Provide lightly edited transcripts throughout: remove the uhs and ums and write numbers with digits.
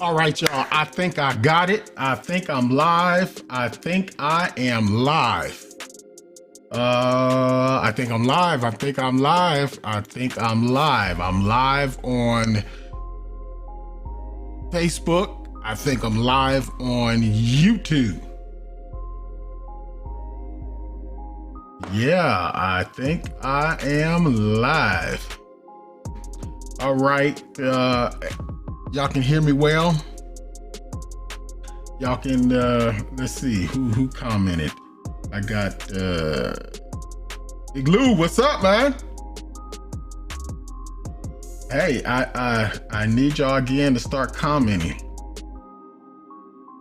All right, y'all. I think I got it. I think I'm live. I think I am live. I think I'm live. I think I'm live. I think I'm live. I'm live on Facebook. I think I'm live on YouTube. Yeah, I think I am live. All right. Y'all can hear me well. Y'all can, let's see, who commented? I got, Igloo, what's up, man? Hey, I need y'all again to start commenting.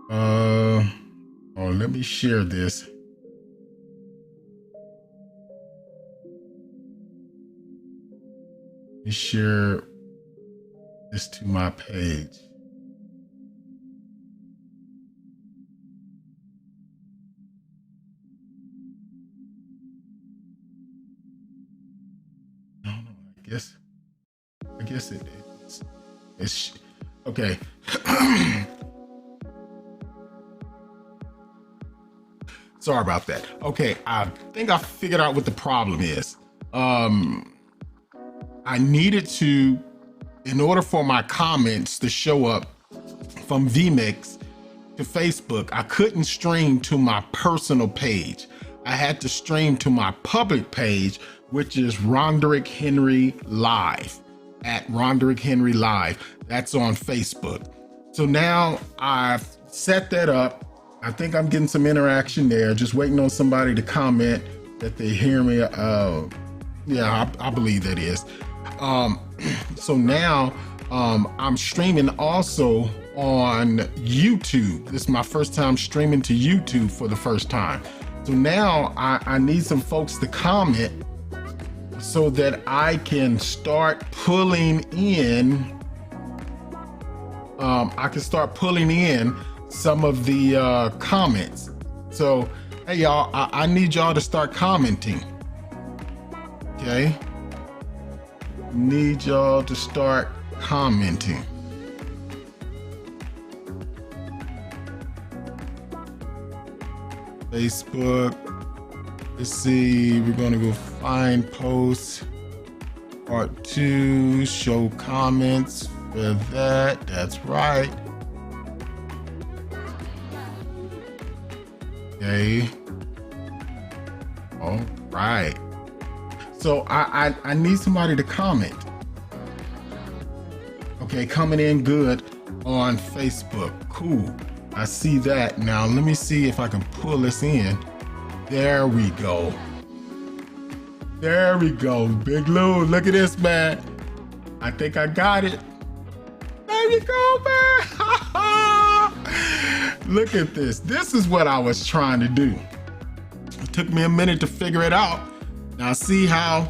Oh, let me share this. Let me share this to my page. I don't know. I guess it is. It's okay. Sorry about that. Okay, I think I figured out what the problem is. I needed to, in order for my comments to show up from Vmix to Facebook, I couldn't stream to my personal page. I had to stream to my public page, which is Roderick Henry Live, at Roderick Henry Live. That's on Facebook. So now I've set that up. I think I'm getting some interaction there, just waiting on somebody to comment that they hear me. Yeah, I believe that is. So now I'm streaming also on YouTube. This is my first time streaming to YouTube for the first time. So now I need some folks to comment so that I can start pulling in. I can start pulling in some of the comments. So, hey y'all, I need y'all to start commenting. Okay. Need y'all to start commenting. Facebook. Let's see, we're gonna go find posts. Part 2, show comments for that. That's right. Okay. All right. So I need somebody to comment. Okay, coming in good on Facebook. Cool. I see that. Now let me see if I can pull this in. There we go. There we go. Big Lou, look at this, man. I think I got it. There you go, man. Look at this. This is what I was trying to do. It took me a minute to figure it out. Now see how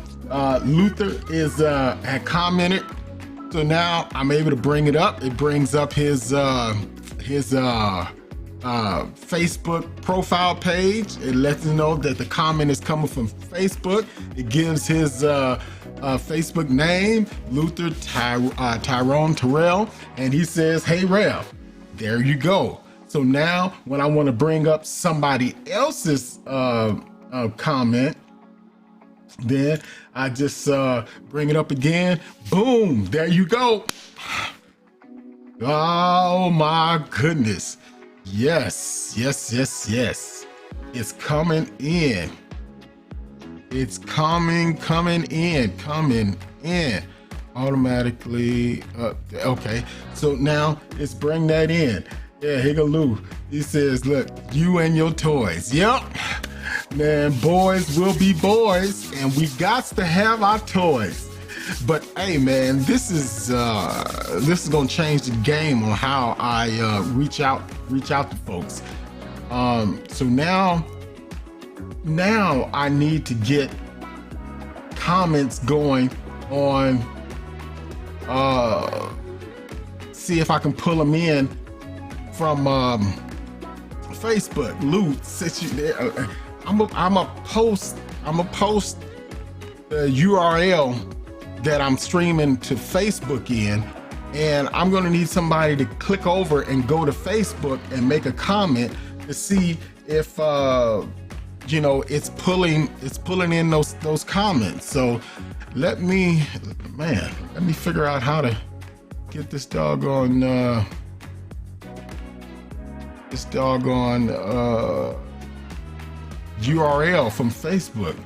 Luther is had commented. So now I'm able to bring it up. It brings up his Facebook profile page. It lets you know that the comment is coming from Facebook. It gives his Facebook name, Luther Tyrone Terrell, and he says, "Hey Rev." There you go. So now when I want to bring up somebody else's comment, then I just bring it up again. Boom, there you go. Oh my goodness. Yes. It's coming in. It's coming in automatically. Okay, so now let's bring that in. Yeah, Higaloo. He says, look, you and your toys. Yep. Man, boys will be boys, and we got to have our toys. But hey, man, this is gonna change the game on how I reach out to folks. So now I need to get comments going on. See if I can pull them in from Facebook. Lou, since you there, I'm a post the URL that I'm streaming to Facebook in, and I'm gonna need somebody to click over and go to Facebook and make a comment to see if you know, it's pulling in those comments. So let me figure out how to get this doggone URL from Facebook.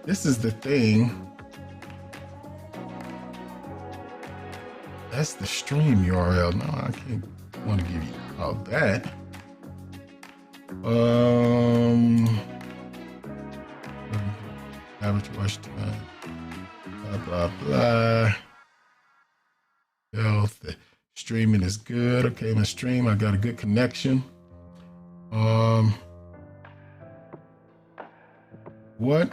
This is the thing. That's the stream URL. No, I can't want to give you all that. Average watch time. Blah blah blah. Health. The streaming is good. Okay, my stream. I got a good connection. What?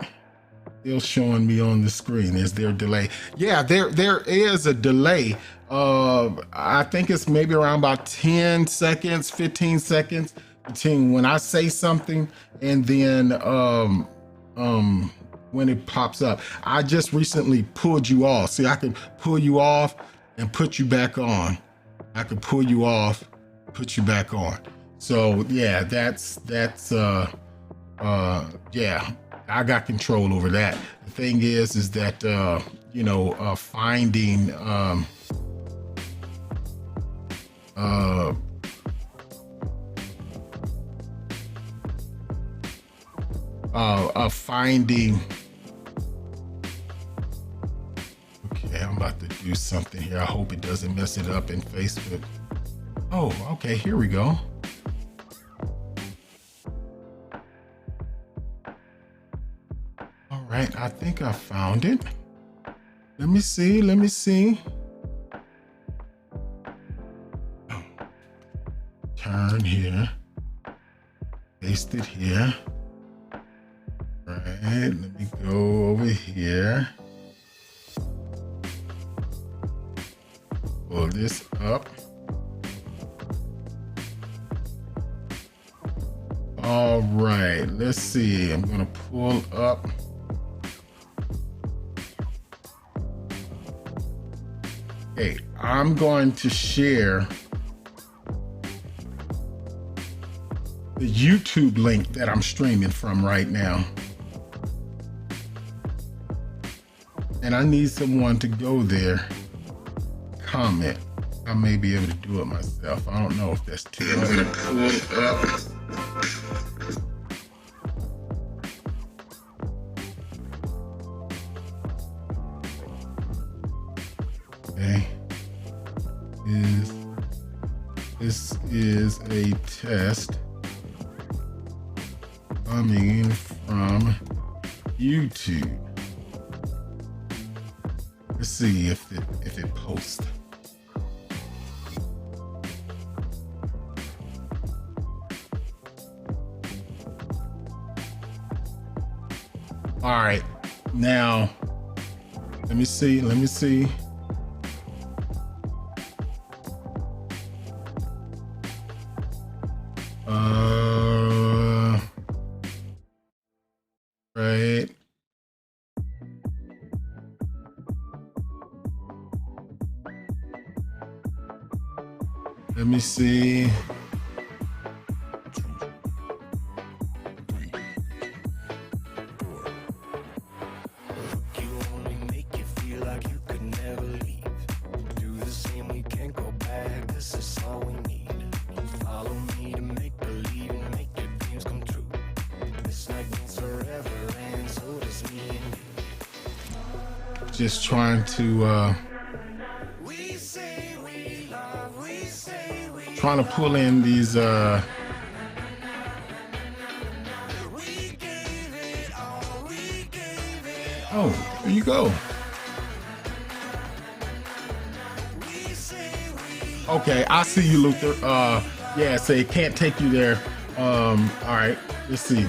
Still showing me on the screen. Is there a delay? Yeah, there is a delay. I think it's maybe around about 10 seconds, 15 seconds between when I say something and then when it pops up. I just recently pulled you off. See, I can pull you off and put you back on. I can pull you off, put you back on. So yeah, that's yeah. I got control over that. The thing is that, you know, finding, finding, okay, I'm about to do something here. I hope it doesn't mess it up in Facebook. Oh, okay, here we go. Right, I think I found it. Let me see. Oh. Turn here. Paste it here. Right, let me go over here. Pull this up. All right, let's see. I'm gonna pull up. Okay, I'm going to share the YouTube link that I'm streaming from right now. And I need someone to go there, comment. I may be able to do it myself. I don't know if that's too much. I'm gonna pull it up. Okay. This is a test coming from YouTube. Let's see if it posts. All right, now let me see. Right. Let me see. Just trying to pull in these oh, there you go. Okay, I see you, Luther. Yeah, so it can't take you there. All right, let's see.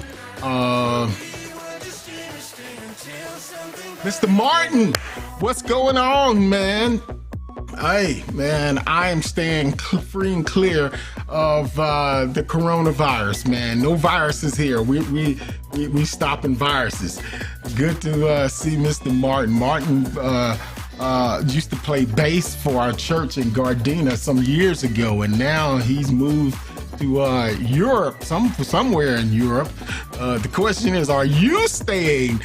Mr. Martin, what's going on, man? Hey, man, I am staying free and clear of the coronavirus, man. No viruses here. We stopping viruses. Good to see Mr. Martin. Martin used to play bass for our church in Gardena some years ago, and now he's moved to Europe, somewhere in Europe. The question is, are you staying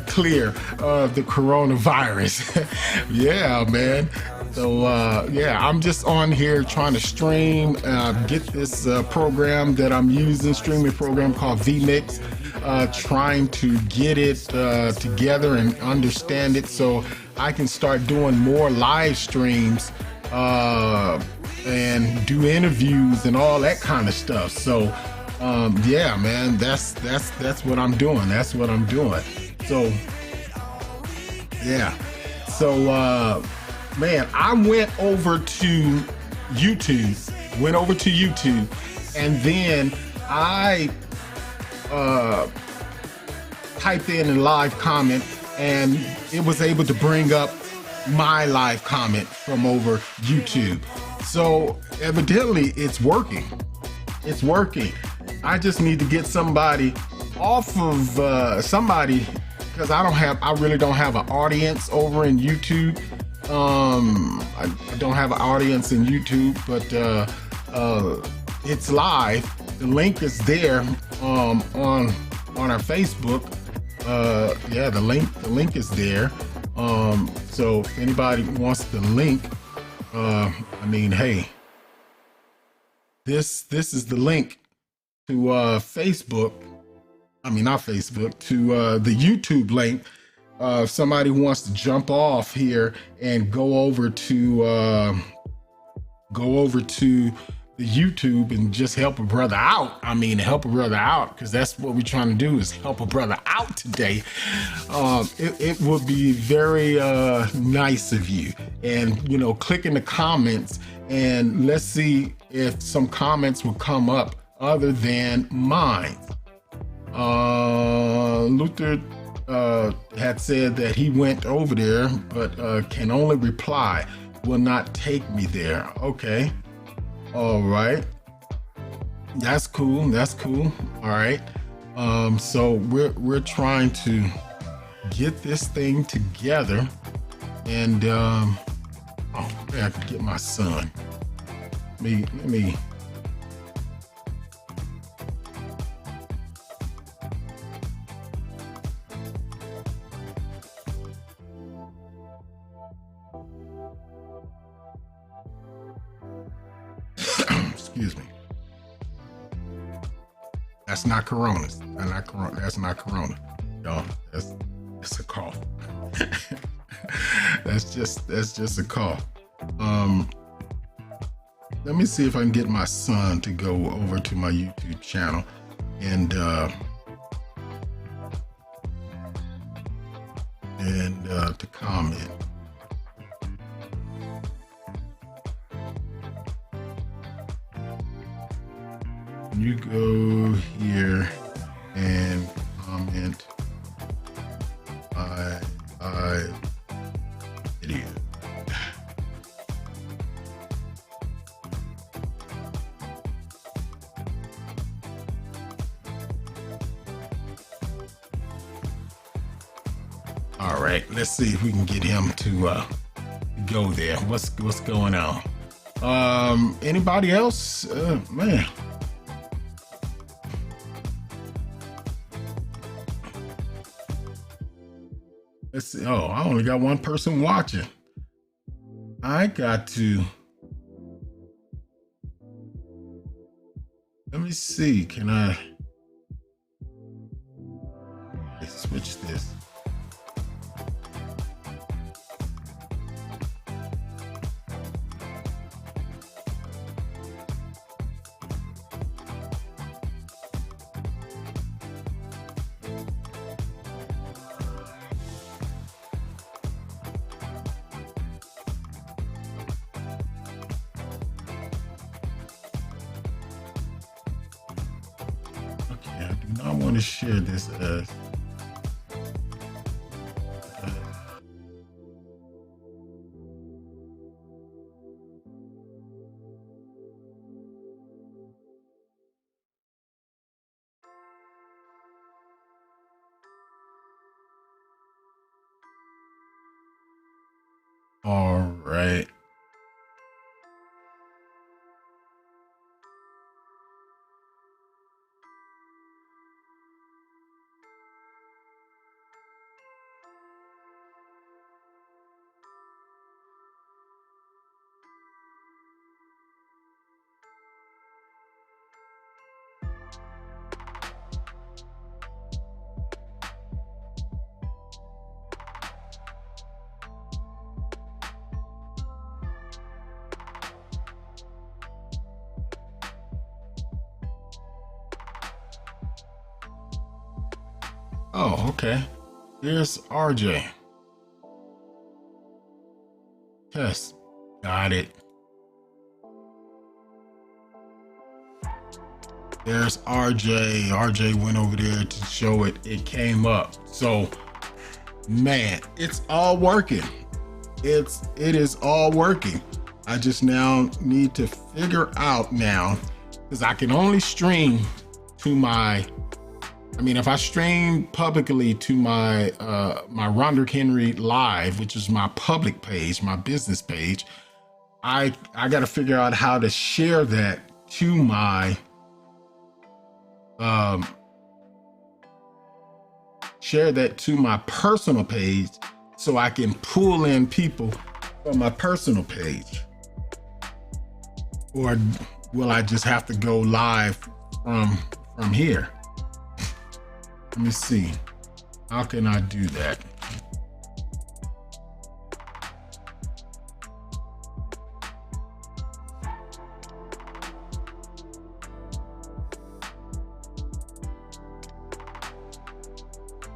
clear of the coronavirus? Yeah, man. So yeah, I'm just on here trying to stream, get this program that I'm using, streaming program called Vmix, trying to get it together and understand it so I can start doing more live streams and do interviews and all that kind of stuff. So yeah, man, that's what I'm doing. That's what I'm doing. So yeah. So man, I went over to YouTube, and then I typed in a live comment, and it was able to bring up my live comment from over YouTube. So evidently it's working. It's working. I just need to get somebody off of somebody, because I really don't have an audience over in YouTube. I don't have an audience in YouTube, but it's live. The link is there on our Facebook. Yeah, the link is there. So if anybody wants the link, I mean, hey, this is the link to Facebook. I mean, not Facebook, to the YouTube link. If somebody wants to jump off here and go over to the YouTube and just help a brother out. I mean, help a brother out, because that's what we're trying to do, is help a brother out today. It would be very nice of you. And, you know, click in the comments and let's see if some comments will come up other than mine. Luther had said that he went over there, but can only reply, will not take me there. Okay. All right. That's cool. That's cool. All right. So we're trying to get this thing together, and oh, man, I could get my son. Let me. Excuse me. That's not corona. That's not corona. Y'all, that's a cough. that's just a cough. Let me see if I can get my son to go over to my YouTube channel and to comment. You go here and comment my video. All right, let's see if we can get him to go there. What's going on? Anybody else? Man. Let's see. Oh, I only got one person watching. I got to. Let me see. Can I switch this? I want to share this as Oh, okay. Here's RJ. Test. Got it. There's RJ. RJ went over there to show it. It came up. So, man, it's all working. It is all working. I just now need to figure out now, because I can only stream to my, if I stream publicly to my my Rondrick Henry Live, which is my public page, my business page, I got to figure out how to share that to my personal page, so I can pull in people from my personal page. Or will I just have to go live from here? Let me see. How can I do that?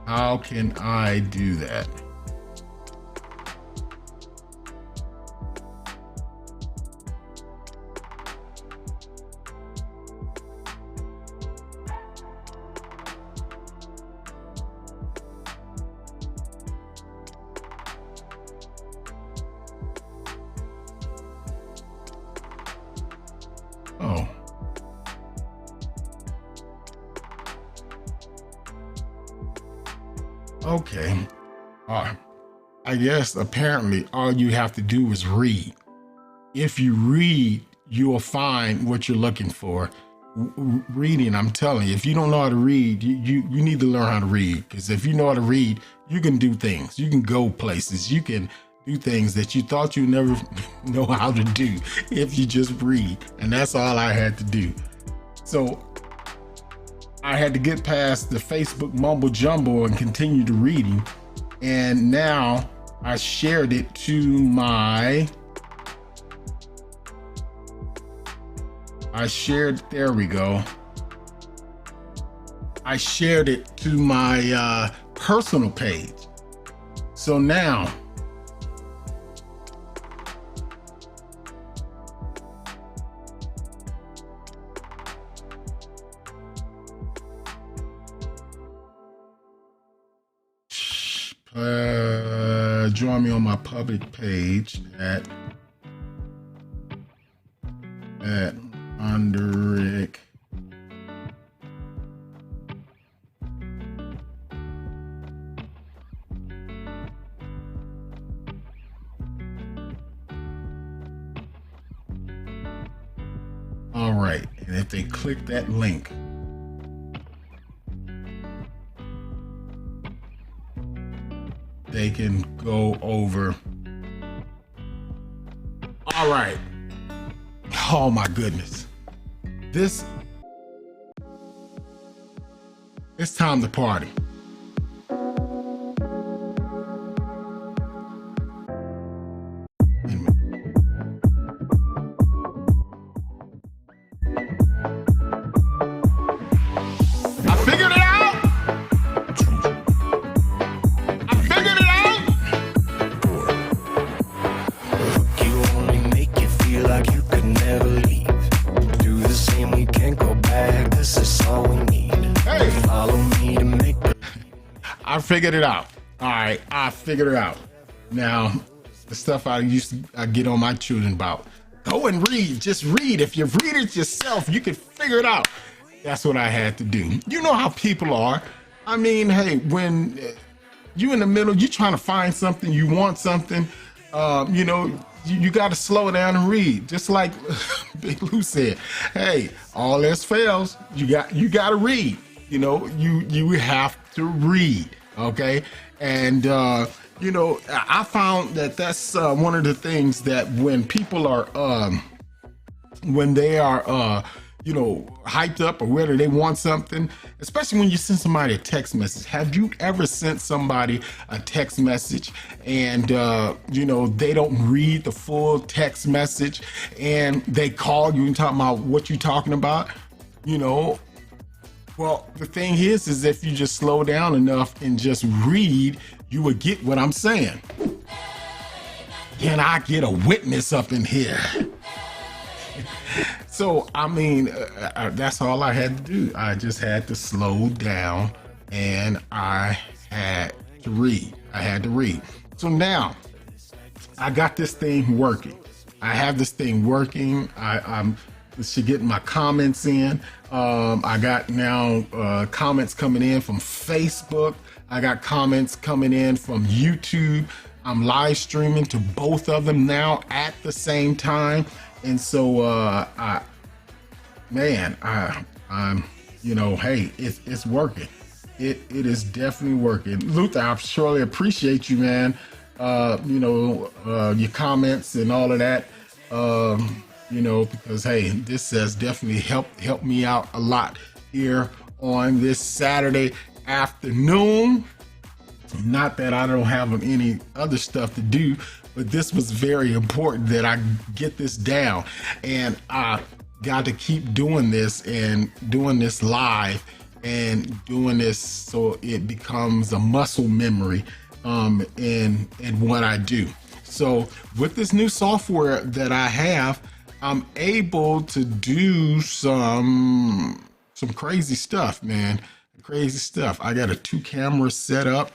How can I do that? Oh. Okay. I guess apparently all you have to do is read. If you read, you'll find what you're looking for. Reading, I'm telling you, if you don't know how to read, you need to learn how to read. Because if you know how to read, you can do things. You can go places. You can do things that you thought you never know how to do if you just read. And that's all I had to do. So I had to get past the Facebook mumbo jumbo and continue to reading. And now I shared it to my, there we go. I shared it to my personal page. So now, join me on my public page at Rondrick. All right, and if they click that link, they can go over. All right. Oh my goodness. It's time to party. I figured it out. I figured it out. All right, I figured it out. Now, the stuff I get on my children about. Go and read, just read. If you read it yourself, you can figure it out. That's what I had to do. You know how people are. I mean, hey, when you in the middle, you're trying to find something, you want something, you got to slow down and read. Just like Big Lou said, hey, all else fails, you got to read. You have to read, okay? And I found that that's one of the things that when people are when they are hyped up or whether they want something, especially when you send somebody a text message. Have you ever sent somebody a text message and they don't read the full text message and they call you and talk about what you're talking about? Well, the thing is if you just slow down enough and just read, you would get what I'm saying. Can I get a witness up in here? So, I mean, that's all I had to do. I just had to slow down and I had to read. I had to read. So now I got this thing working. I have this thing working. I'm getting my comments in. I got now comments coming in from Facebook. I got comments coming in from YouTube. I'm live streaming to both of them now at the same time. And so, I'm, you know, hey, it's working. It is definitely working. Luther, I surely appreciate you, man. You know, your comments and all of that. You know, because hey, this has definitely helped me out a lot here on this Saturday afternoon. Not that I don't have any other stuff to do, but this was very important that I get this down, and I got to keep doing this and doing this live and doing this so it becomes a muscle memory in what I do. So with this new software that I have, I'm able to do some crazy stuff, man. Crazy stuff. I got a 2-camera setup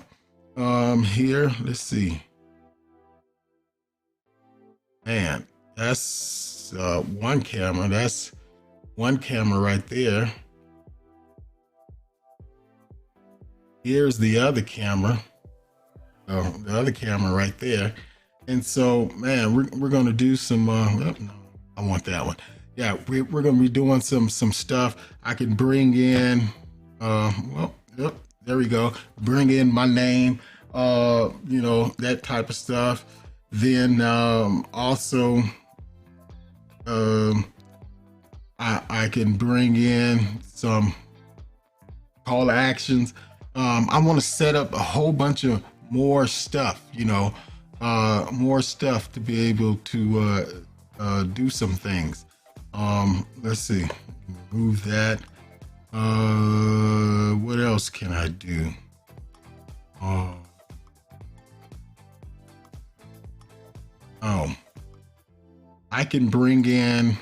here. Let's see. Man, that's one camera. That's one camera right there. Here's the other camera. The other camera right there. And so, man, we're gonna do some. No, I want that one. Yeah, we're gonna be doing some stuff. I can bring in. Well, yep, there we go. Bring in my name. You know, that type of stuff. Then also, I can bring in some call to actions. I want to set up a whole bunch of more stuff, you know, more stuff to be able to do some things. Let's see, move that. What else can I do? I can bring in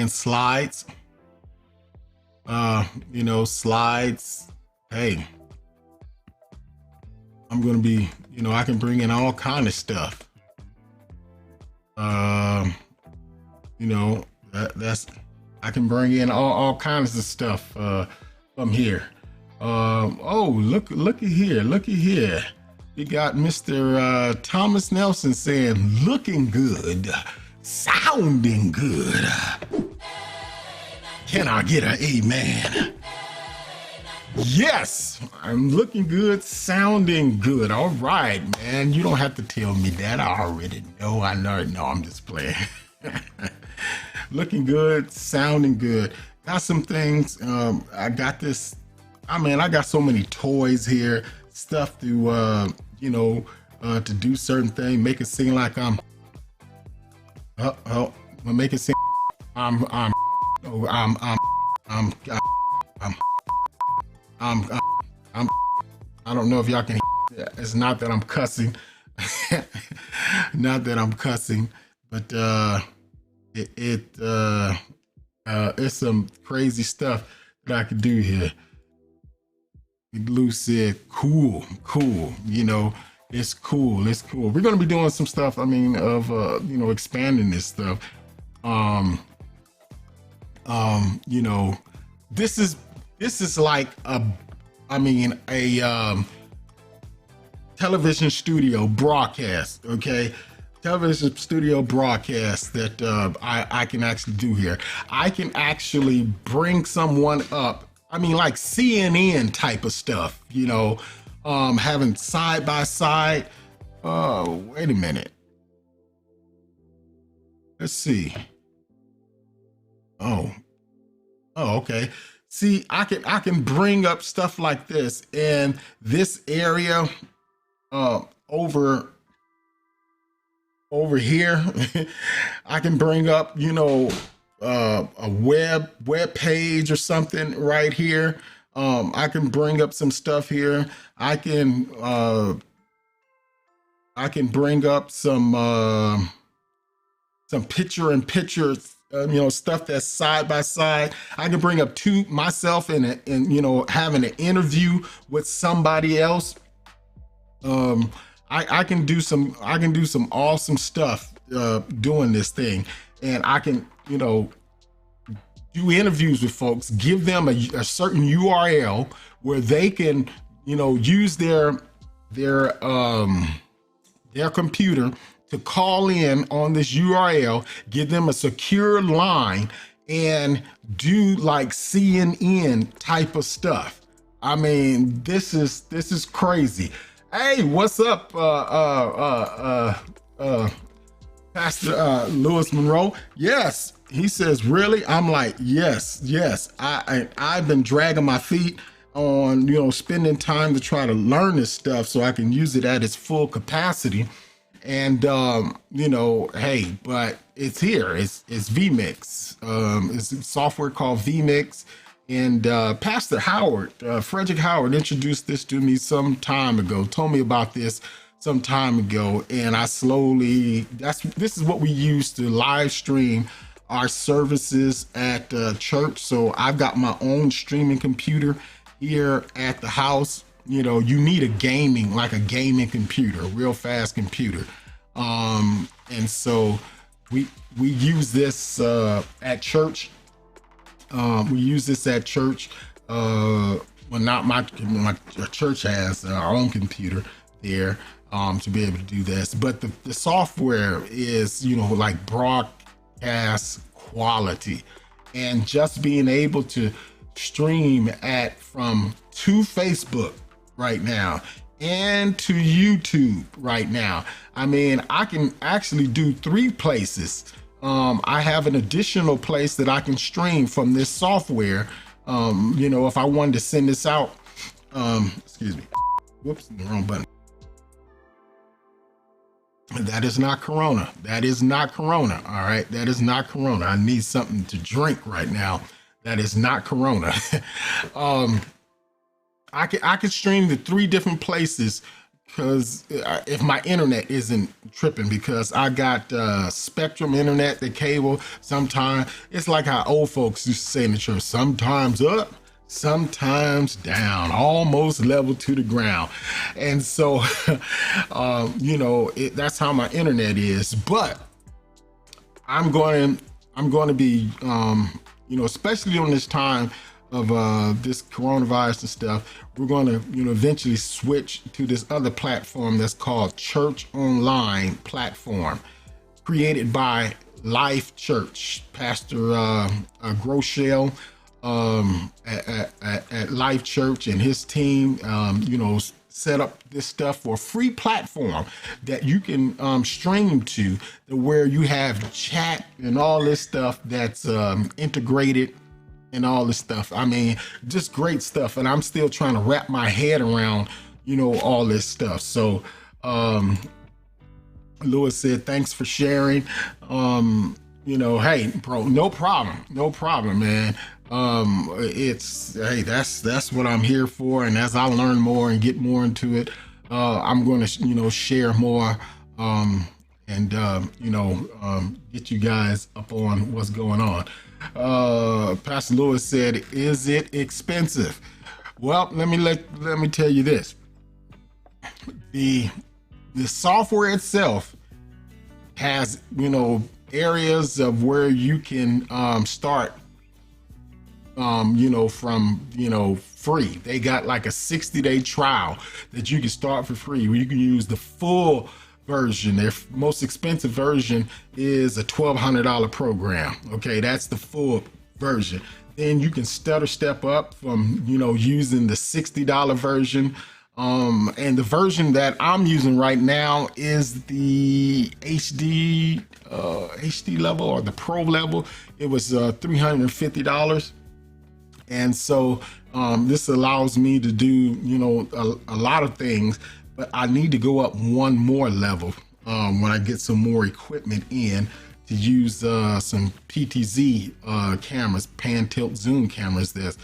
slides. You know, slides. Hey, I'm gonna be, you know, I can bring in all kind of stuff. You know, that's I can bring in all kinds of stuff from here. Oh, looky here. You got Mr. Thomas Nelson saying, looking good, sounding good. Can I get an amen? Yes, I'm looking good, sounding good. All right, man. You don't have to tell me that. I already know. I know. No, I'm just playing. Looking good, sounding good. Got some things. I got this. I mean, I got so many toys here, stuff to, you know, to do certain things, make it seem like I'm. Make it seem I'm I don't know if y'all can hear. It's not that I'm cussing. Not that I'm cussing, but it's some crazy stuff that I could do here. Lou said, cool, you know, it's cool. We're going to be doing some stuff, I mean, of, you know, expanding this stuff. You know, this is like a television studio broadcast, okay? Television studio broadcast that I can actually do here. I can actually bring someone up, I mean, like CNN type of stuff, you know, having side by side. Oh, wait a minute. Let's see. Oh, okay. See, I can bring up stuff like this in this area, over here. I can bring up, you know, a web page or something right here. I can bring up some stuff here. I can bring up some picture in pictures, stuff that's side by side. I can bring up myself and having an interview with somebody else. I can do some awesome stuff doing this thing, and I can do interviews with folks, give them a certain URL where they can use their computer to call in on this URL, give them a secure line, and do like CNN type of stuff. I mean, this is crazy. Hey, what's up, Pastor Lewis Monroe? Yes, he says, really? I'm like, yes. I've been dragging my feet on, spending time to try to learn this stuff so I can use it at its full capacity. And, hey, but it's here. It's Vmix. It's a software called Vmix. And Pastor Howard, Frederick Howard, introduced this to me some time ago, told me about this some time ago. And this is what we use to live stream our services at church. So I've got my own streaming computer here at the house. You need a gaming computer, a real fast computer. And so we use this at church. We use this at church. Well, not my church has our own computer there to be able to do this. But the software is, like broadcast quality, and just being able to stream to Facebook right now and to YouTube right now. I mean, I can actually do 3 places. I have an additional place that I can stream from this software. If I wanted to send this out, excuse me, whoops, the wrong button. That is not Corona. That is not Corona. All right. That is not Corona. I need something to drink right now. That is not Corona. I can stream to 3 different places because if my internet isn't tripping, because I got Spectrum internet, the cable. Sometimes it's like how old folks used to say in the church, sometimes up, sometimes down, almost level to the ground. And so, that's how my internet is. But I'm going to be, especially on this time of this coronavirus and stuff, we're going to, eventually switch to this other platform that's called Church Online platform, created by Life Church, Pastor Groeschel at Life Church and his team, set up this stuff for a free platform that you can stream to, where you have chat and all this stuff that's integrated and all this stuff. I mean, just great stuff. And I'm still trying to wrap my head around, all this stuff. So, Lewis said, thanks for sharing. Hey, bro, no problem, man. That's what I'm here for. And as I learn more and get more into it, I'm going to, share more, and get you guys up on what's going on. Pastor Lewis said, is it expensive? Well, let me tell you this. The software itself has, areas of where you can start, from, free. They got like a 60-day trial that you can start for free, where you can use the full version. Their most expensive version is a $1,200 program. Okay, that's the full version. Then you can stutter step up from, using the $60 version. And the version that I'm using right now is the HD level, or the Pro level. It was $350. And so this allows me to do, a lot of things, but I need to go up one more level when I get some more equipment in to use some PTZ cameras, pan, tilt, zoom cameras. There's,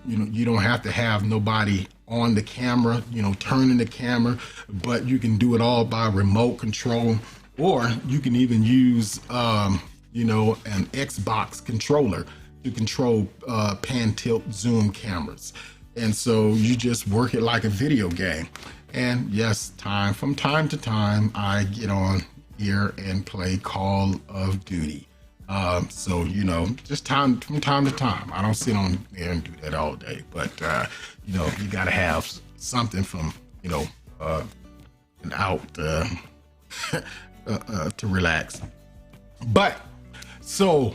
you don't have to have nobody on the camera, turning the camera, but you can do it all by remote control, or you can even use, an Xbox controller to control pan, tilt, zoom cameras. And so you just work it like a video game. And yes, from time to time, I get on here and play Call of Duty. So, just from time to time. I don't sit on there and do that all day, but, you got to have something from, and out to relax. But so,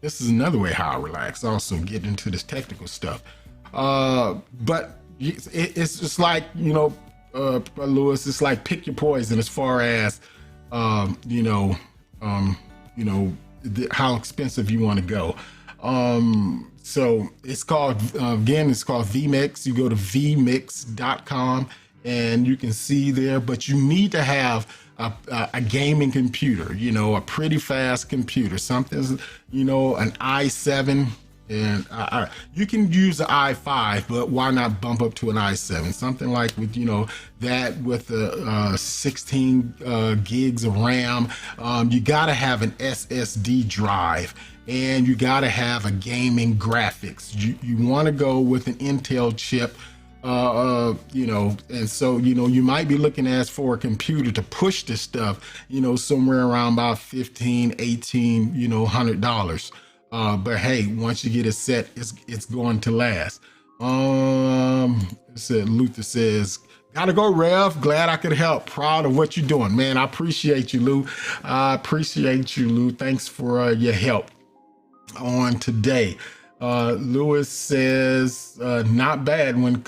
this is another way how I relax. Also get into this technical stuff. But it's just like, Lewis, it's like pick your poison as far as, how expensive you want to go. So it's called, it's called Vmix. You go to vmix.com and you can see there, but you need to have a gaming computer, a pretty fast computer, something, an i7. And you can use an i5, but why not bump up to an i7? Something like with, that with the 16 gigs of RAM. You got to have an SSD drive, and you got to have a gaming graphics. You want to go with an Intel chip, and so, you might be looking as for a computer to push this stuff, somewhere around about $15, $18, $100. But hey, once you get it set, it's going to last. Luther says, gotta go, Rev. Glad I could help. Proud of what you're doing, man. I appreciate you, Lou. Thanks for your help on today. Lewis says, not bad when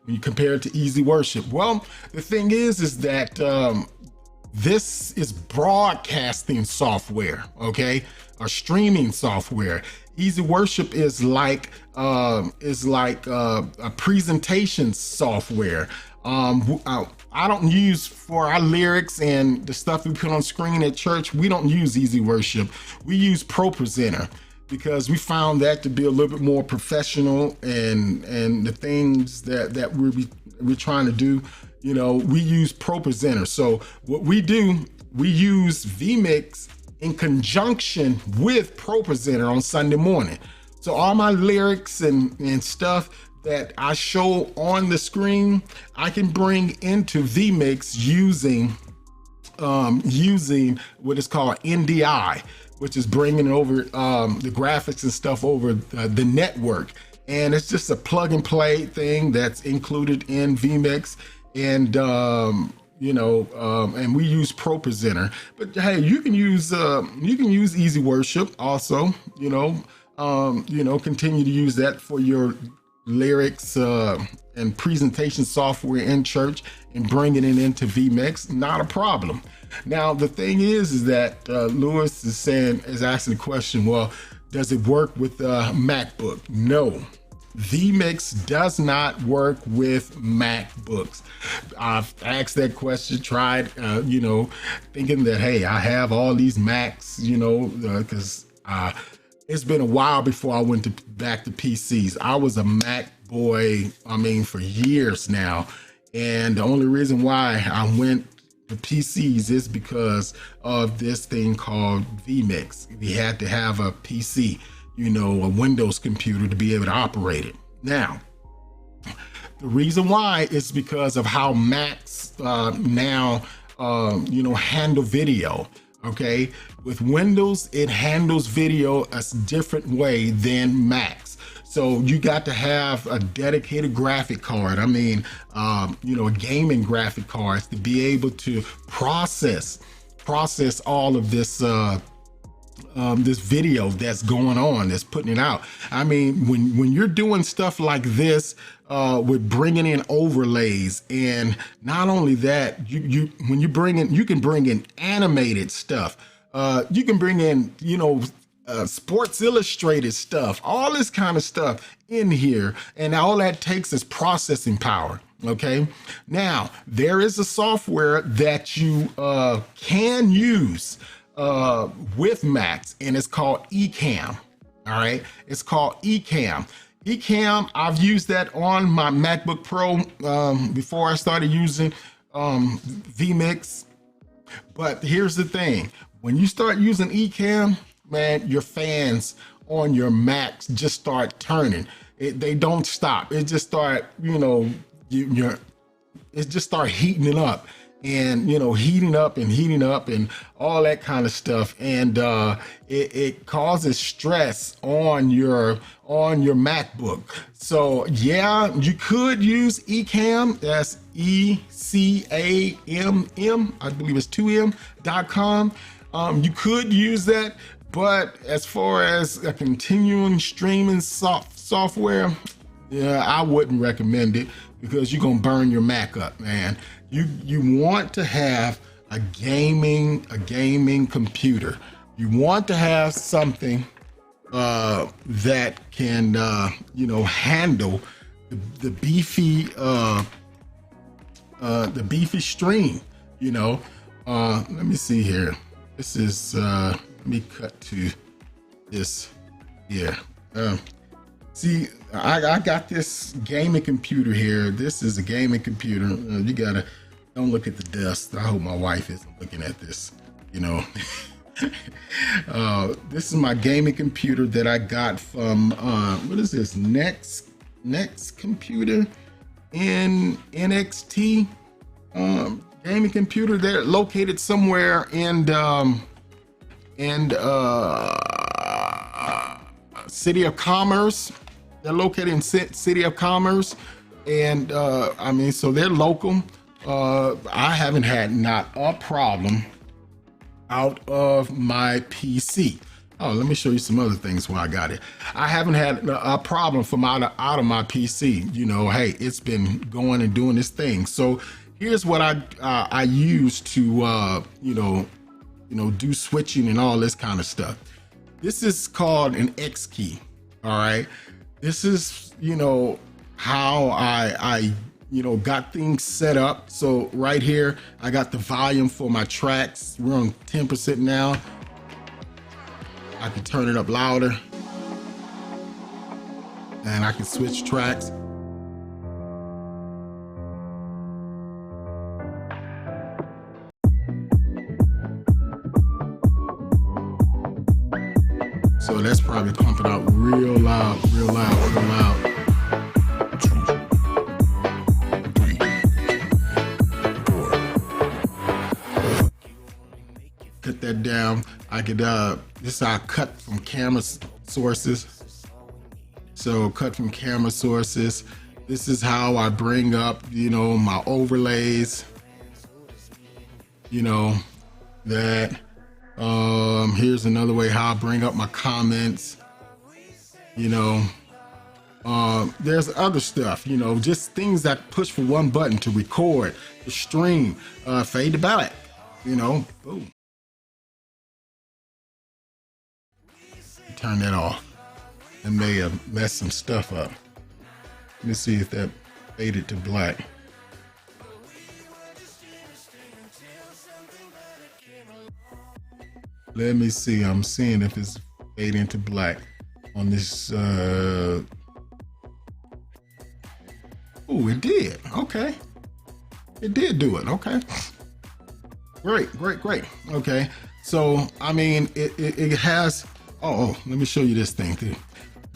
you compare it to Easy Worship. Well, the thing is that this is broadcasting software, okay, or streaming software. Easy Worship is like a presentation software. I don't use for our lyrics and the stuff we put on screen at church. We don't use Easy Worship. We use ProPresenter, because we found that to be a little bit more professional, and the things that we're trying to do, we use ProPresenter. So what we do, we use Vmix in conjunction with ProPresenter on Sunday morning. So all my lyrics and stuff that I show on the screen, I can bring into Vmix using what is called NDI, which is bringing over the graphics and stuff over the network. And it's just a plug and play thing that's included in Vmix. And, and we use ProPresenter. But hey, you can use Easy Worship also, continue to use that for your lyrics and presentation software in church and bringing it into Vmix, not a problem. Now, the thing is that Lewis is asking the question, well, does it work with MacBook? No. Vmix does not work with MacBooks. I've asked that question, tried, thinking that, hey, I have all these Macs, because it's been a while before I went back to PCs. I was a Mac boy, for years now. And the only reason why I went to PCs is because of this thing called Vmix. We had to have a PC, a Windows computer to be able to operate it. Now, the reason why is because of how Macs now, handle video. Okay, with Windows, it handles video a different way than Macs. So you got to have a dedicated graphic card. A gaming graphic card to be able to process all of this this video that's going on, that's putting it out. When you're doing stuff like this with bringing in overlays, and not only that, you can bring in animated stuff. You can bring in, Sports Illustrated stuff, all this kind of stuff in here, and all that takes is processing power. Okay, now there is a software that you can use with Max, and it's called Ecamm. All right, it's called Ecamm. Ecamm, I've used that on my MacBook Pro before I started using Vmix. But here's the thing, when you start using Ecamm, man, your fans on your Macs just start turning. They don't stop. It just start, it just start heating it up, and heating up and all that kind of stuff, and it causes stress on your MacBook. So yeah, you could use Ecamm. That's ECAMM, I believe it's 2M.com. You could use that, but as far as a continuing streaming software, yeah, I wouldn't recommend it, because you're gonna burn your Mac up, man. You want to have a gaming computer. You want to have something that can handle the beefy stream. Let me see here. This is let me cut to this here. See, I got this gaming computer here. This is a gaming computer. You gotta, don't look at the dust. I hope my wife isn't looking at this, This is my gaming computer that I got from, what is this, Next Computer in NXT gaming computer. They're located somewhere in City of Commerce. They're located in City of Commerce, and so they're local. I haven't had not a problem out of my PC. Oh, let me show you some other things while I got it. I haven't had a problem from out of my PC. Hey, it's been going and doing this thing. So here's what I use to do switching and all this kind of stuff. This is called an X key. All right. This is, how I got things set up. So right here, I got the volume for my tracks. We're on 10% now. I can turn it up louder, and I can switch tracks. So that's probably pumping out real loud. Cut that down. I could, this is how I cut from camera sources. So cut from camera sources. This is how I bring up, my overlays, that. Here's another way how I bring up my comments. There's other stuff, just things that push for one button to record, to stream, fade to black, boom. Turn that off. It may have messed some stuff up. Let me see if that faded to black. Let me see. I'm seeing if it's fading to black on this. Oh, it did. Okay. It did do it. Okay. Great. Okay. So, it has, let me show you this thing too.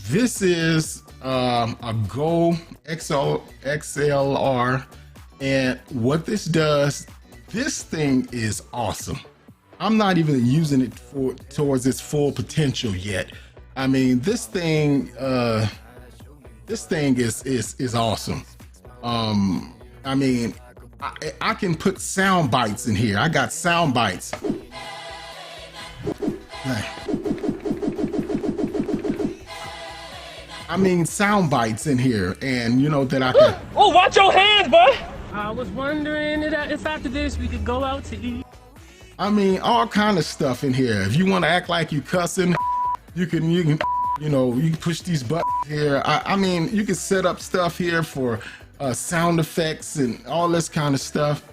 This is a Go XLR. And what this does, this thing is awesome. I'm not even using it towards its full potential yet. This thing is awesome. I can put sound bites in here. I got sound bites. Sound bites in here, and that I can. Oh, watch your hands, boy! I was wondering if after this we could go out to eat. All kind of stuff in here. If you want to act like you cussing, you can push these buttons here. You can set up stuff here for sound effects and all this kind of stuff.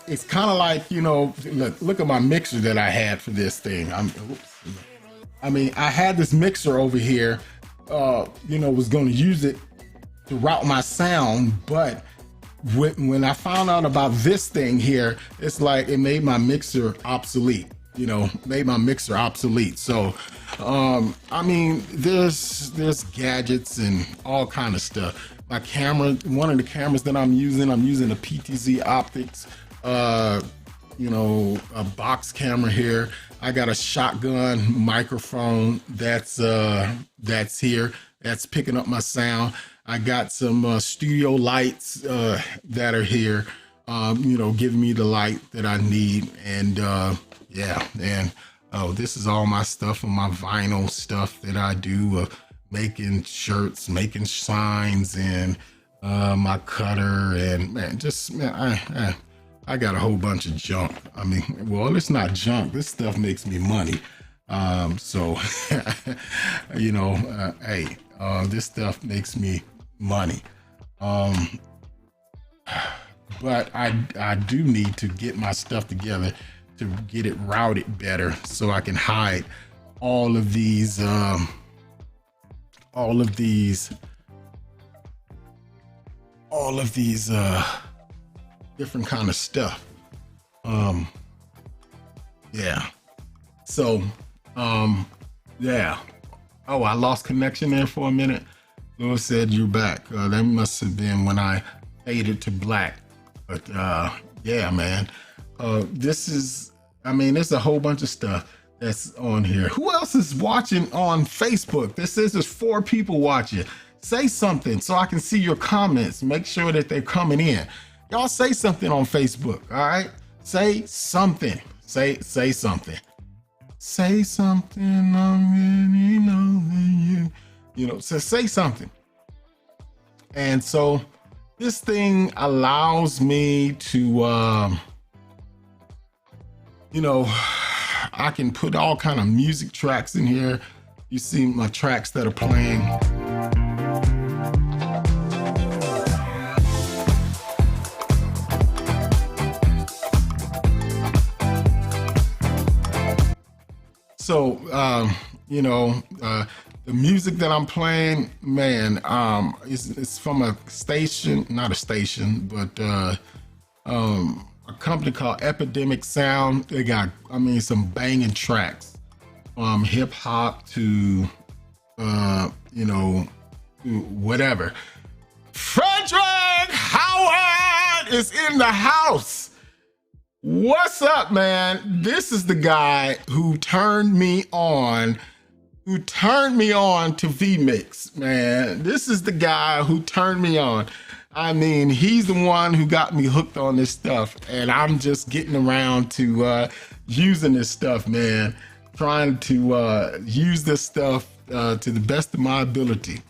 it's kind of like, you know, look at my mixer that I had for this thing. I mean, I had this mixer over here, you know, was going to use it to route my sound, but when I found out about this thing here, it's like it made my mixer obsolete, you know, made my mixer obsolete. So, I mean, there's gadgets and all kind of stuff. My camera, one of the cameras that I'm using a PTZ Optics, you know, a box camera here. I got a shotgun microphone that's here, that's picking up my sound. I got some studio lights that are here, you know, giving me the light that I need. And yeah, and this is all my stuff and my vinyl stuff that I do, making shirts, making signs, and my cutter, and man, I got a whole bunch of junk. I mean, well, it's not junk. This stuff makes me money. So, you know, hey, this stuff makes me money. But I do need to get my stuff together to get it routed better so I can hide all of these different kind of stuff. Yeah. So, yeah. Oh, I lost connection there for a minute. Lewis said you're back. That must have been when I faded to black. But yeah, man. This is, I mean, there's a whole bunch of stuff that's on here. Who else is watching on Facebook? This says there's 4 people watching. Say something so I can see your comments. Make sure that they're coming in. Y'all say something on Facebook, all right? Say something. Say something. Say something, I'm really knowing you know, so say something. And so this thing allows me to, you know, I can put all kind of music tracks in here. You see my tracks that are playing. So, you know, the music that I'm playing, man, it's from a station, not a station, but a company called Epidemic Sound. They got, I mean, some banging tracks, hip hop to, you know, whatever. Frederick Howard is in the house. What's up, man? This is the guy who turned me on to Vmix, man. This is the guy who turned me on. I mean, he's the one who got me hooked on this stuff, and I'm just getting around to using this stuff, man. Trying to use this stuff to the best of my ability.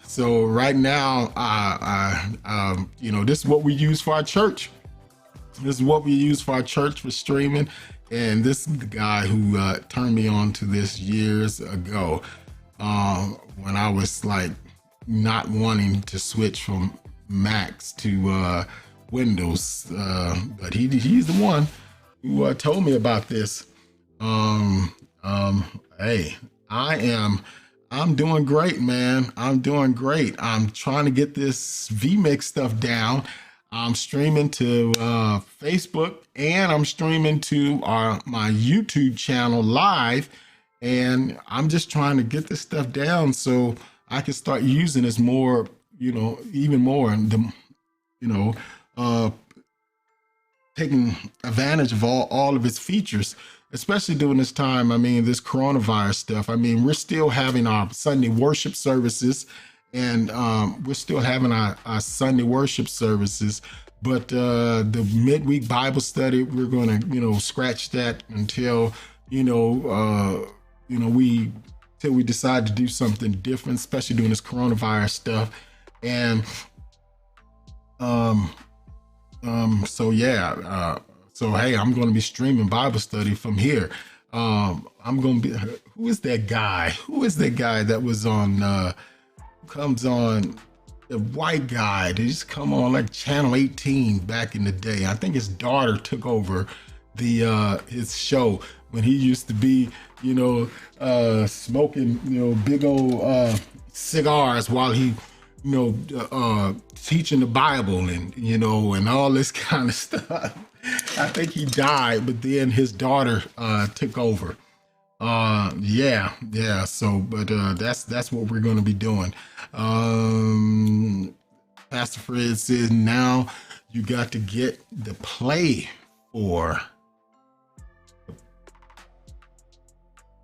So right now, you know, this is what we use for our church. This is what we use for our church for streaming. And this is the guy who turned me on to this years ago, when I was like not wanting to switch from Macs to Windows. But he's the one who told me about this. Hey, I'm doing great, man. I'm doing great. I'm trying to get this Vmix stuff down. I'm streaming to Facebook, and I'm streaming to my YouTube channel live, and I'm just trying to get this stuff down so I can start using this more, you know, even more, and you know, taking advantage of all of its features, especially during this time. I mean, this coronavirus stuff. I mean, we're still having our Sunday worship services. And we're still having our Sunday worship services, but the midweek Bible study, we're going to, you know, scratch that until, till we decide to do something different, especially doing this coronavirus stuff. And so yeah, so hey, I'm going to be streaming Bible study from here. I'm going to be, who is that guy? Who is that guy that was on? Comes on the white guy that used to come on like Channel 18 back in the day. I think his daughter took over the his show when he used to be, smoking, big old cigars while he, teaching the Bible and, and all this kind of stuff. I think he died, but then his daughter took over. Yeah. So, but that's what we're going to be doing. Pastor Fred says now you got to get the play for.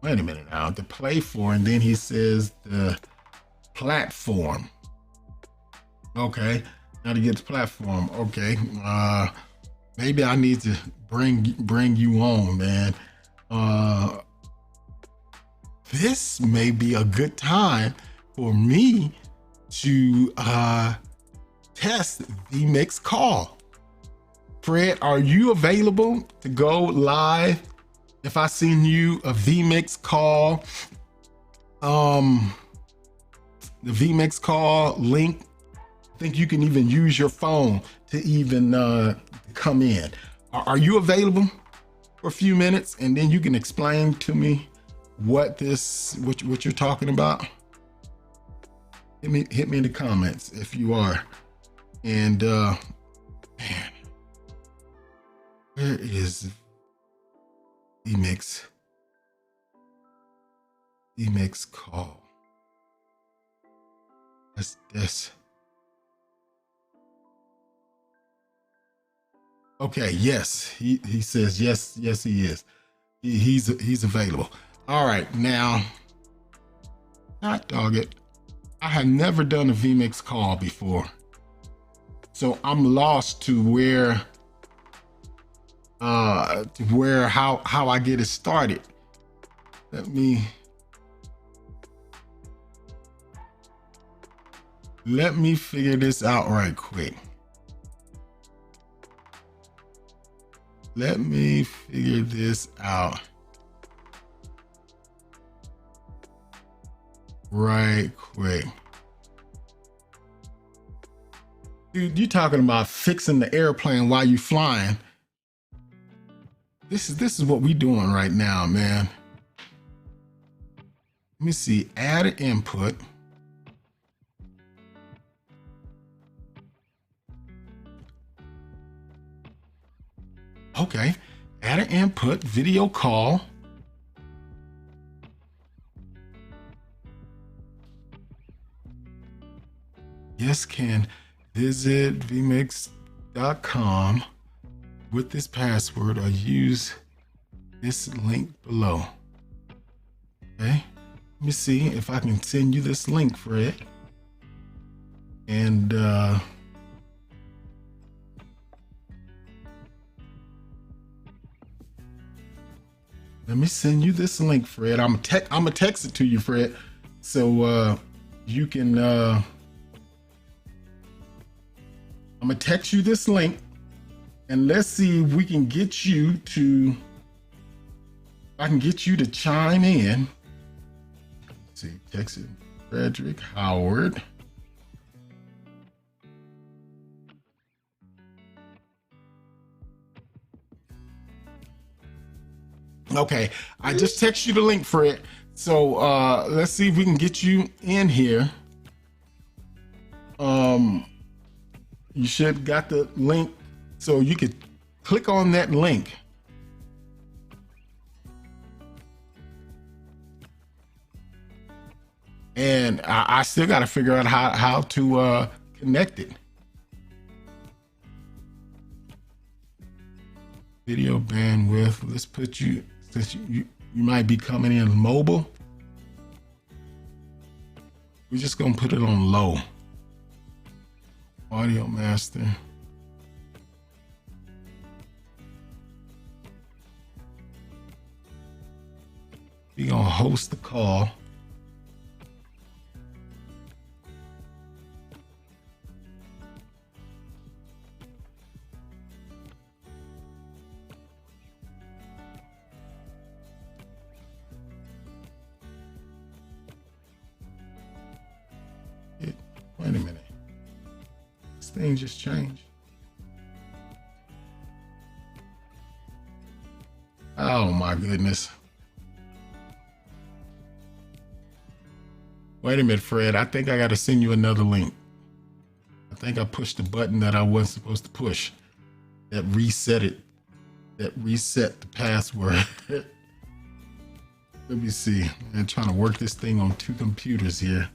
Wait a minute now, the play for, and then he says the platform. Okay, now to get the platform. Okay, maybe I need to bring you on, man. This may be a good time for me to test Vmix call. Fred, are you available to go live if I send you a Vmix call? The Vmix call link, I think you can even use your phone to even come in. Are you available for a few minutes, and then you can explain to me what you're talking about? Hit me in the comments if you are. And man, where is Vmix call? That's this. Okay, yes, he says yes he is. He's available. All right, now, hot dog it. I have never done a Vmix call before, so I'm lost to how I get it started. Let me figure this out right quick. Let me figure this out right quick. Dude, you talking about fixing the airplane while you flying. This is what we doing right now, man. Let me see, add an input. Okay, add an input, video call. Yes, can visit vmix.com with this password or use this link below. Okay, let me see if I can send you this link, Fred. And let me send you this link, Fred. I'm gonna text it to you, Fred, so you can. I'm gonna text you this link, and let's see if we can get you to. I can get you to chime in. Let's see, text it, Frederick Howard. Okay, I just text you the link, Fred. So let's see if we can get you in here. You should got the link, so you could click on that link. And I still got to figure out how to connect it. Video bandwidth. Let's put you, since you might be coming in mobile. We're just gonna put it on low. Audio master. We're gonna host the call. Wait a minute. This thing just changed. Oh my goodness. Wait a minute, Fred. I think I got to send you another link. I think I pushed the button that I wasn't supposed to push. That reset it. That reset the password. Let me see. I'm trying to work this thing on 2 computers here.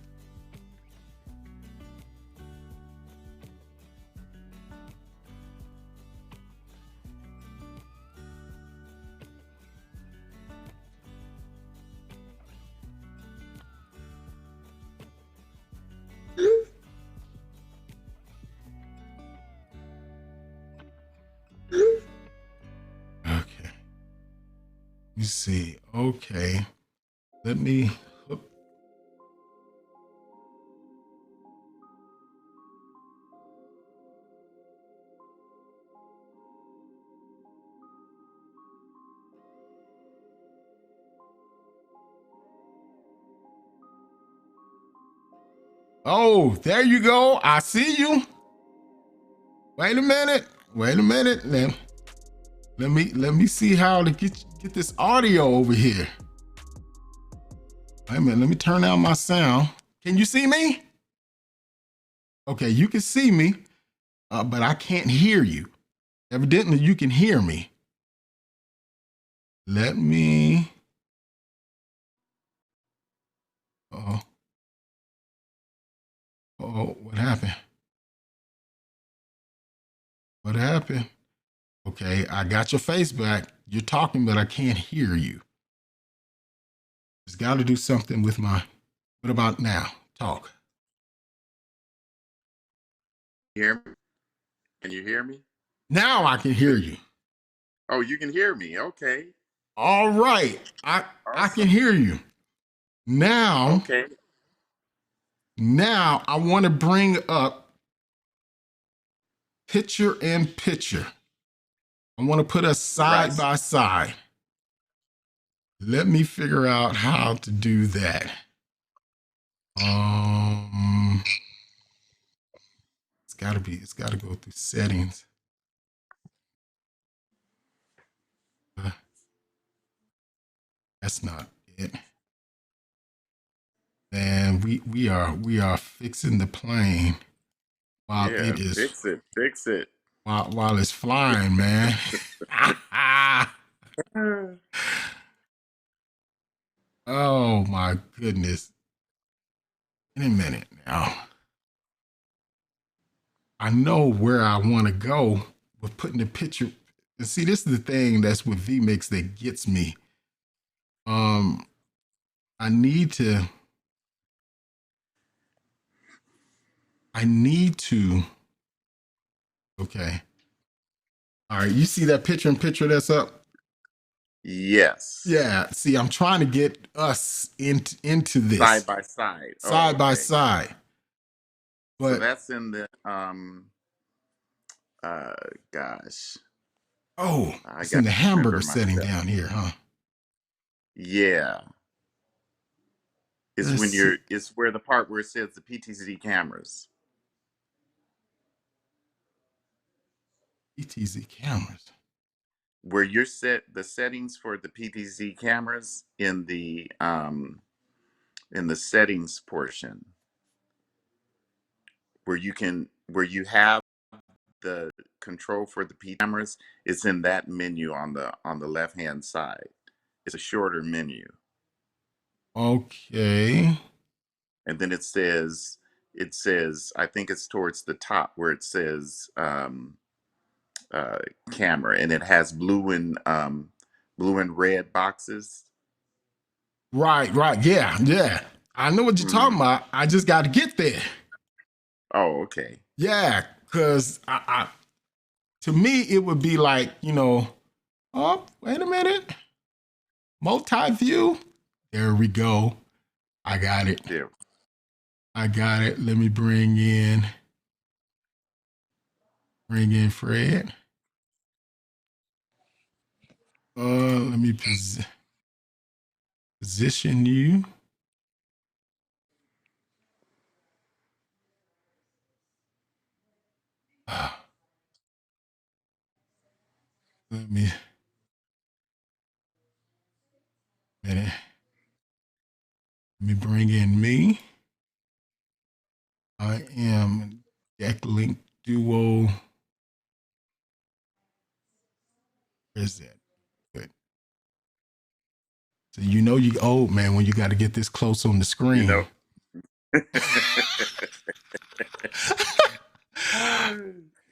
Okay. You see. Okay. Let me hook. Oh, there you go. I see you. Wait a minute. Wait a minute. Let me see how to get this audio over here. Wait a minute. Let me turn down my sound. Can you see me? Okay, you can see me, but I can't hear you. Evidently, you can hear me. Let me. Oh. Oh, what happened? What happened? Okay, I got your face back. You're talking, but I can't hear you. It's got to do something with my. What about now? Talk. Hear me? Can you hear me? Now I can hear you. Oh, you can hear me. Okay. All right. I Awesome. can hear you. Now, Okay. now I want to bring up picture in picture. I want to put us side by side. Let me figure out how to do that. It's gotta go through settings. That's not it. And we are fixing the plane while it is fix it. while it's flying, man. Oh my goodness. In a minute now. I know where I want to go with putting the picture. And see, this is the thing that's with Vmix that gets me. I need to. Okay. All right. You see that picture in picture that's up? Yes. Yeah. See, I'm trying to get us into this Side by side. Side by side. But so that's in the gosh. Oh, it's in the hamburger setting down here, huh? Yeah. It's where the part where it says the PTZ cameras. PTZ cameras. Where you're the settings for the PTZ cameras in the settings portion. Where you have the control for the P cameras, it's in that menu on the left hand side. It's a shorter menu. Okay. And then it says I think it's towards the top where it says camera, and it has blue and red boxes. Right. Yeah. I know what you're talking about. I just got to get there. Oh, okay. Yeah, because to me, it would be like, oh, wait a minute. Multi-view. There we go. I got it. Yeah. I got it. Let me bring in Fred. Let me position you. Let me minute. Let me bring in me. I am Decklink Duo. Where is that? Good. So you know you old, man, when you got to get this close on the You screen. know.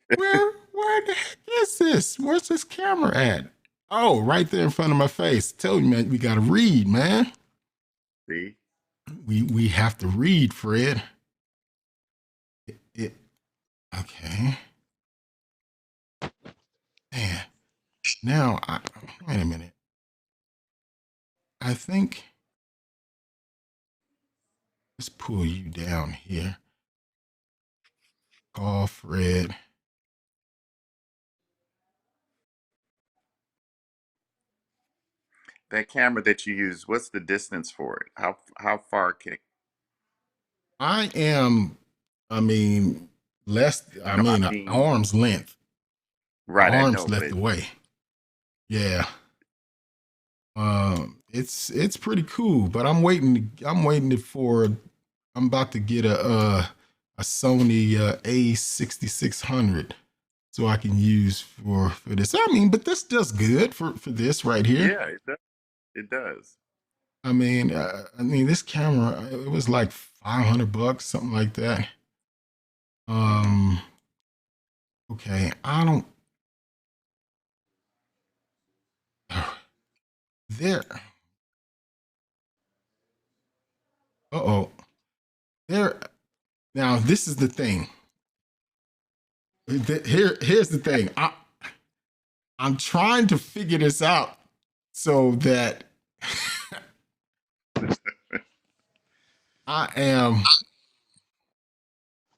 Where the heck is this? Where's this camera at? Oh, right there in front of my face. Tell you, man, we gotta read, man. See? We have to read, Fred. Okay. Man. Now wait a minute. I think let's pull you down here. Call Fred. That camera that you use, what's the distance for it? How far can I am, I mean, no, I mean, arm's length. right, I Arm's know, length but away. Yeah. It's pretty cool, but I'm waiting for I'm about to get a Sony A6600 so I can use for this. I mean, but this does good for this right here. yeah, it does. It does. I mean this camera it was like $500, something like that. Mm-hmm. Okay, I don't there. Uh-oh. There now this is the thing. Here's the thing. I'm trying to figure this out so that I am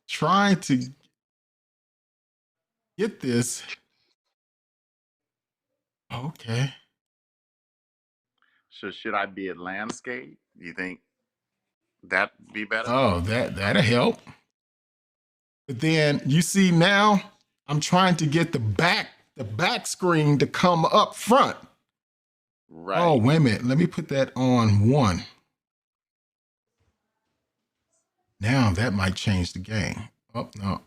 trying to get this. Okay. So should I be at landscape? Do you think that be better? Oh, that'll help. But then you see now I'm trying to get the back screen to come up front. Right. Oh, wait a minute. Let me put that on 1. Now that might change the game. Oh, no.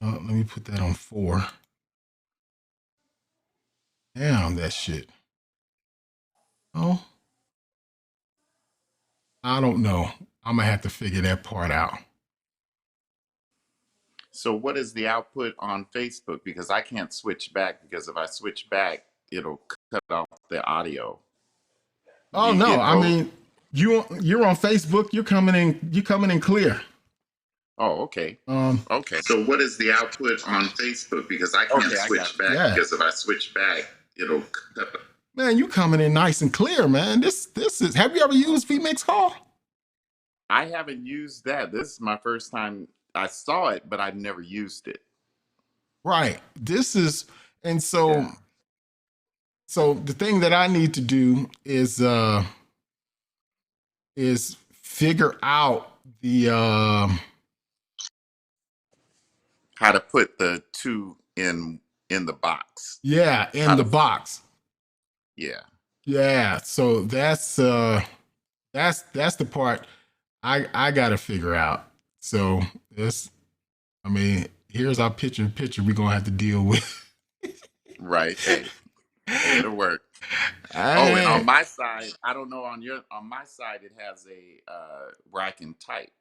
Oh, let me put that on 4. Damn, that shit. Oh, I don't know. I'm going to have to figure that part out. So what is the output on Facebook? Because I can't switch back, because if I switch back, it'll cut off the audio. Do Oh, you no. get I both? mean, you're on Facebook. You're coming in clear. Oh, okay. Okay. So what is the output on Facebook? Because I can't switch back. Yeah. Because if I switch back, it'll cut. Man, you coming in nice and clear, man. This is. Have you ever used Vmix Call? I haven't used that. This is my first time. I saw it, but I've never used it. Right. This is, and so Yeah. so the thing that I need to do is figure out the How to put the two in the box. yeah, How in the to, box. yeah. Yeah. So that's the part I gotta figure out. So this, I mean, here's our picture in picture we're gonna have to deal with. Right. Hey, it'll work. Oh, and on my side, I don't know, on my side it has a where I can type.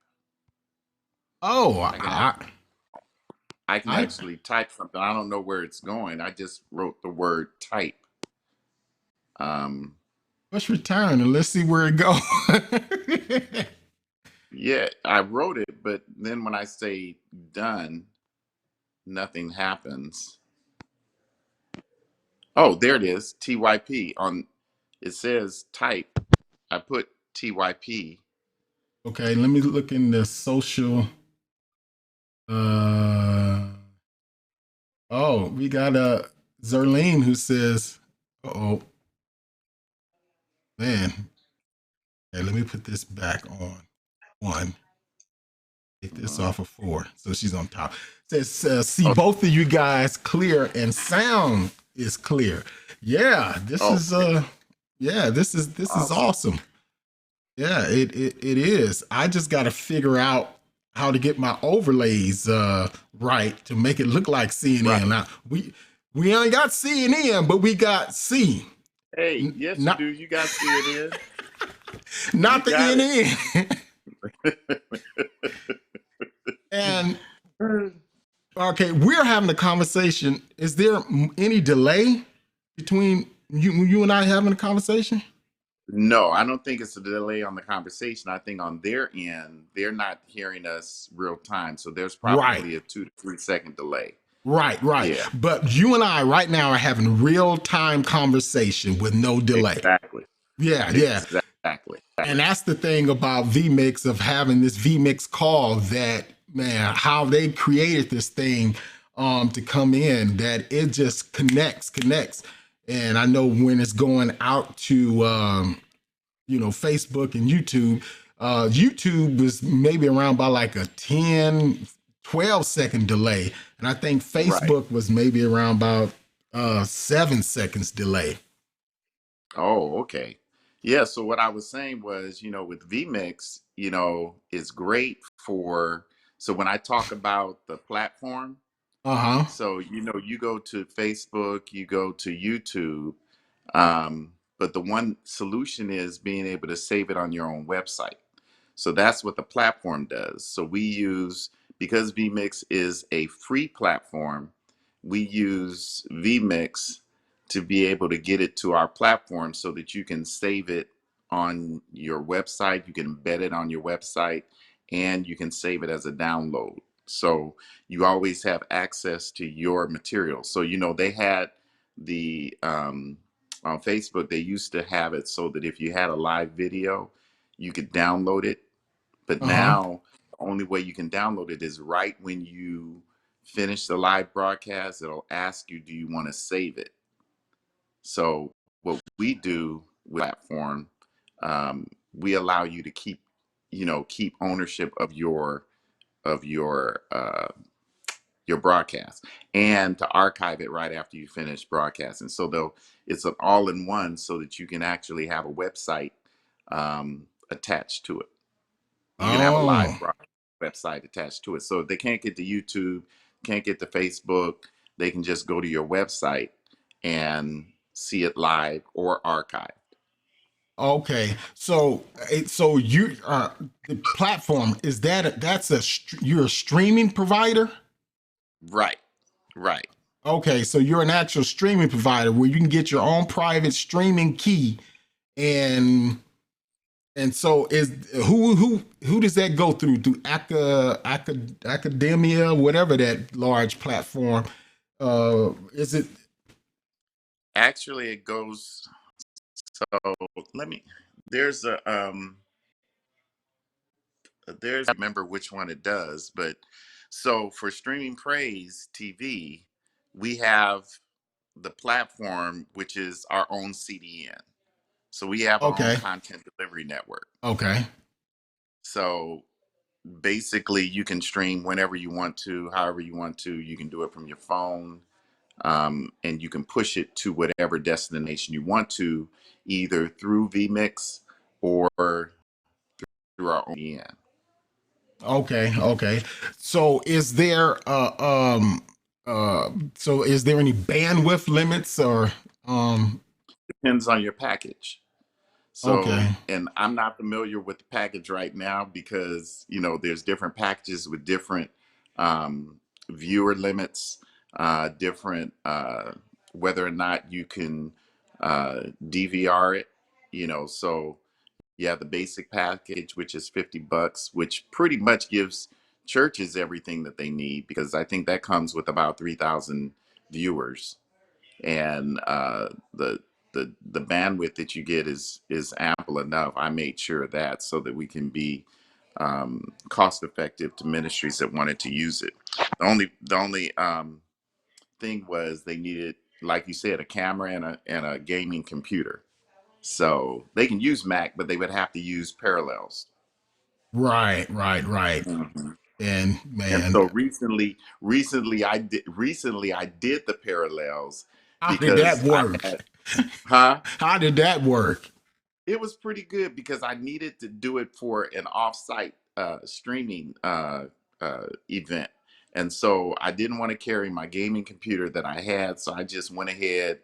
Oh, I can actually type something. I don't know where it's going. I just wrote the word type. Let's return and let's see where it goes. Yeah, I wrote it, but then when I say done, nothing happens. Oh, there it is. TYP on. It says type. I put TYP. Okay, let me look in the social. Oh, we got Zerlene who says, "Oh, man." Hey, let me put this back on 1. Take this off of 4. So she's on top. It says, see both of you guys clear and sound is clear. Yeah, this Oh, is this is awesome. awesome. Yeah, it is. I just got to figure out how to get my overlays right to make it look like CNN. Right. Now we ain't got CNN, but we got C. Hey, yes, you Not do. You got CNN. You not the got it. NN. And okay, we're having a conversation. Is there any delay between you and I having a conversation? No, I don't think it's a delay on the conversation. I think on their end, they're not hearing us real time. So there's Right. probably a 2 to 3 second delay. Right. Yeah, But you and I right now are having real time conversation with no delay. exactly. Yeah. Exactly. And that's the thing about Vmix of having this Vmix call that, man, how they created this thing to come in, that it just connects. And I know when it's going out to Facebook and YouTube, YouTube was maybe around by like a 10, 12-second delay. And I think Right. Facebook was maybe around about 7 seconds delay. Oh, okay. Yeah. So what I was saying was, with vMix, it's great for. So when I talk about the platform, Uh-huh. so you go to Facebook, you go to YouTube, but the one solution is being able to save it on your own website. So that's what the platform does. So we use, because vMix is a free platform, we use vMix to be able to get it to our platform so that you can save it on your website, you can embed it on your website, and you can save it as a download. So you always have access to your material. So, they had on Facebook, they used to have it so that if you had a live video, you could download it, but Uh-huh. now the only way you can download it is right when you finish the live broadcast. It'll ask you, do you want to save it? So what we do with platform, we allow you to keep ownership of your broadcast, and to archive it right after you finish broadcasting. So though it's an all-in-one, so that you can actually have a website attached to it. You can have a live Oh. website attached to it. So if they can't get to YouTube, can't get to Facebook, they can just go to your website and see it live or archived. Okay, so you the platform is you're a streaming provider? Right, right. Okay, so you're an actual streaming provider where you can get your own private streaming key, and so is who does that go through? Through Academia, whatever that large platform? Is it Actually, it goes. So let me. There's a there's I don't remember which one it does, but so for Streaming Praise TV, we have the platform, which is our own CDN. So we have our own okay? content delivery network. Okay, So basically, you can stream whenever you want to, however you want to. You can do it from your phone, and you can push it to whatever destination you want to, either through vMix or through our own VN. okay. So is there any bandwidth limits or Depends on your package. So, okay. and I'm not familiar with the package right now because, there's different packages with different viewer limits, different whether or not you can DVR it, so yeah, the basic package, which is $50, which pretty much gives churches everything that they need, because I think that comes with about 3,000 viewers, and the bandwidth that you get is ample enough. I made sure of that so that we can be cost effective to ministries that wanted to use it. The only thing was they needed, like you said, a camera and a gaming computer. So they can use Mac, but they would have to use Parallels. Right. Mhm. And And man, so recently I did the parallels how did that because I work? had, huh? How did that work? It was pretty good because I needed to do it for an off-site streaming event, and so I didn't want to carry my gaming computer that I had, so I just went ahead,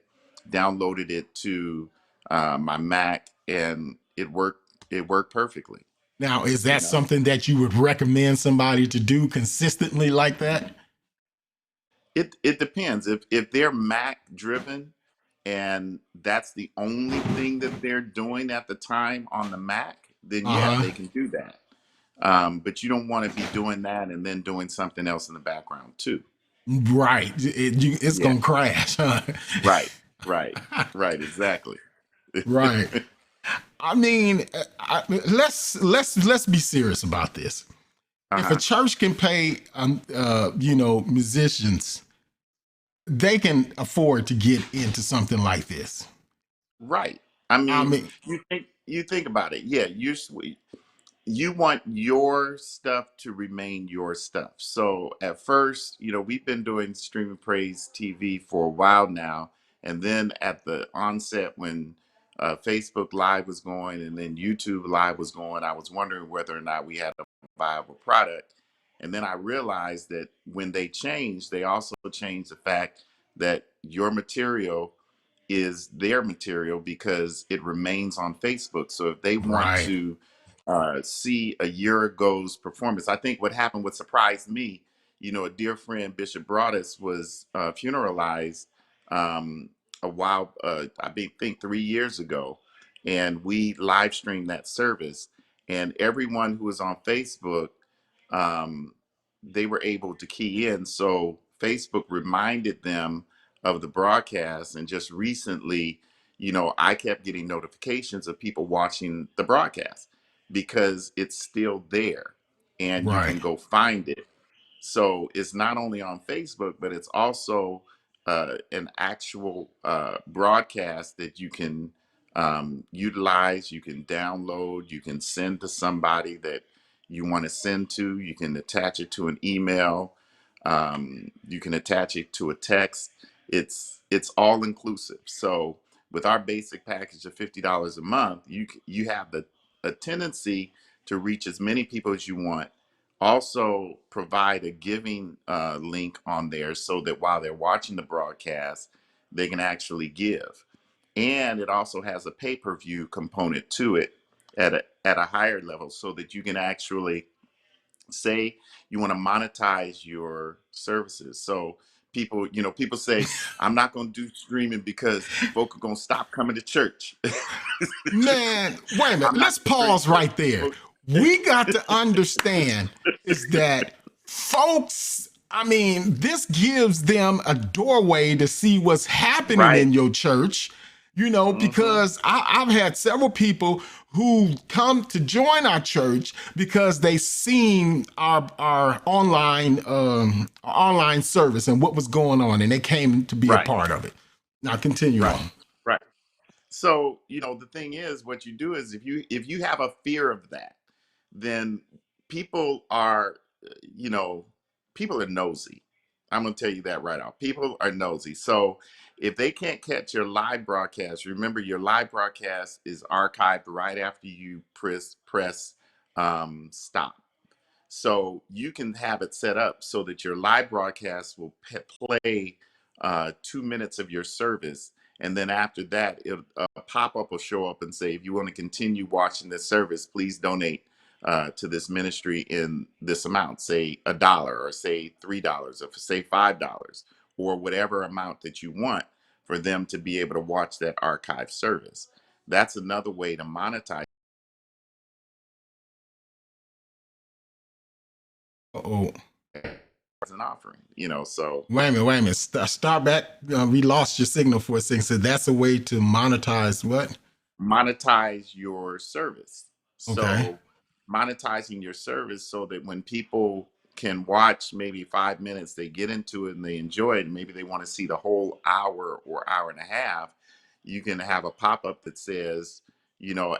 downloaded it to my Mac, and it worked. It worked perfectly. Now, is You that know, something that you would recommend somebody to do consistently like that? it depends if they're Mac driven, and that's the only thing that they're doing at the time on the Mac, then yeah, Uh they huh. can do that. But you don't want to be doing that and then doing something else in the background too. Right. It's Yeah, gonna crash, huh? right, right, right, exactly. Right. I mean, let's be serious about this. If a Uh-huh. church can pay, musicians, they can afford to get into something like this. Right. I I mean, mean, you think about it. Yeah, you're sweet. You want your stuff to remain your stuff. So at first, we've been doing streaming praise TV for a while now, and then at the onset when Facebook Live was going and then YouTube Live was going, I was wondering whether or not we had a viable product. And then I realized that when they changed, they also changed the fact that your material is their material because it remains on Facebook. So if they want right, to see a year ago's performance, I think what happened, what surprised me, a dear friend, Bishop Broadus, was funeralized a while, think 3 years ago. And we live streamed that service. And everyone who was on Facebook, um, they were able to key in. So Facebook reminded them of the broadcast. And just recently, I kept getting notifications of people watching the broadcast because it's still there and you right, can go find it. So it's not only on Facebook, but it's also an actual broadcast that you can utilize, you can download, you can send to somebody that you want to send to. You can attach it to an email. You can attach it to a text. It's all inclusive. So with our basic package of $50 a month, you have a tendency to reach as many people as you want. Also provide a giving link on there so that while they're watching the broadcast, they can actually give. And it also has a pay-per-view component to it at a higher level so that you can actually say you want to monetize your services. So people say, I'm not going to do streaming because folk are going to stop coming to church. man. Wait a minute. I'm not Let's going to stream pause because right there. people. We got to understand is that folks. I mean, this gives them a doorway to see what's happening Right. in your church. Hmm. Because I've had several people who come to join our church because they seen our online service and what was going on, and they came to be a Right. part of it. Now continue Right. on. Right. So, the thing is, what you do is if you have a fear of that, then people are, you know, people are nosy. I'm going to tell you that right off. People are nosy. So, if they can't catch your live broadcast, remember your live broadcast is archived right after you press stop. So you can have it set up so that your live broadcast will play 2 minutes of your service. And then after that, a pop up will show up and say, if you want to continue watching this service, please donate to this ministry in this amount, say $1, or say $3, or say $5, or whatever amount that you want for them to be able to watch that archive service. That's another way to monetize Oh, as an offering, so. wait a minute. Start back. We lost your signal for a second. So that's a way to monetize what? Monetize your service. Okay. So, monetizing your service so that when people can watch maybe 5 minutes, they get into it and they enjoy it, and maybe they want to see the whole hour or hour and a half, you can have a pop up that says,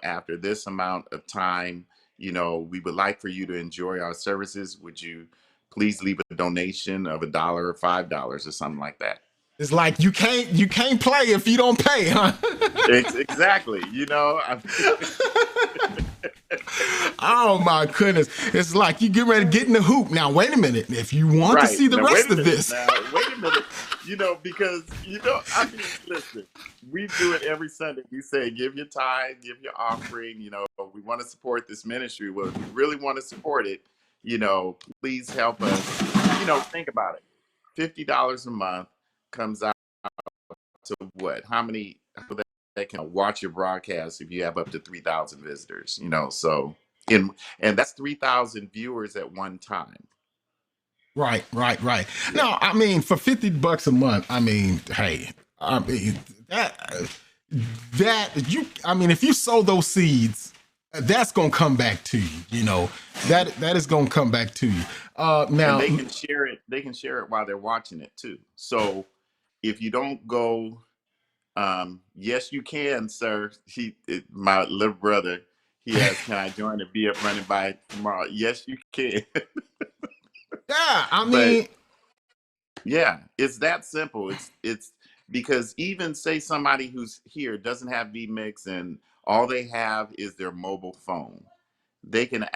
after this amount of time, we would like for you to enjoy our services. Would you please leave a donation of $1 or $5 or something like that? It's like you can't play if you don't pay, huh? Exactly. Oh my goodness. It's like you get ready to get in the hoop. Now wait a minute. If you want to Right. see the Now, rest wait a of minute. this. Now, wait a minute. Because, listen, we do it every Sunday. We say, give your tithe, give your offering. We want to support this ministry. Well, if you really want to support it, please help us. Think about it. $50 a month comes out to what? How many people that can watch your broadcast if you have up to 3,000 visitors? So, and that's 3,000 viewers at one time. Right. Yeah. No, I mean, for $50 a month, I mean, hey, I mean if you sow those seeds, that's gonna come back to you. That is gonna come back to you. Now and they can share it. They can share it while they're watching it too. So if you don't go, yes, you can, sir. My little brother, he asked, "Can I join the Be Up Running by tomorrow?" Yes, you can. yeah, I But mean, yeah, it's that simple. It's because even say somebody who's here doesn't have vMix and all they have is their mobile phone. They can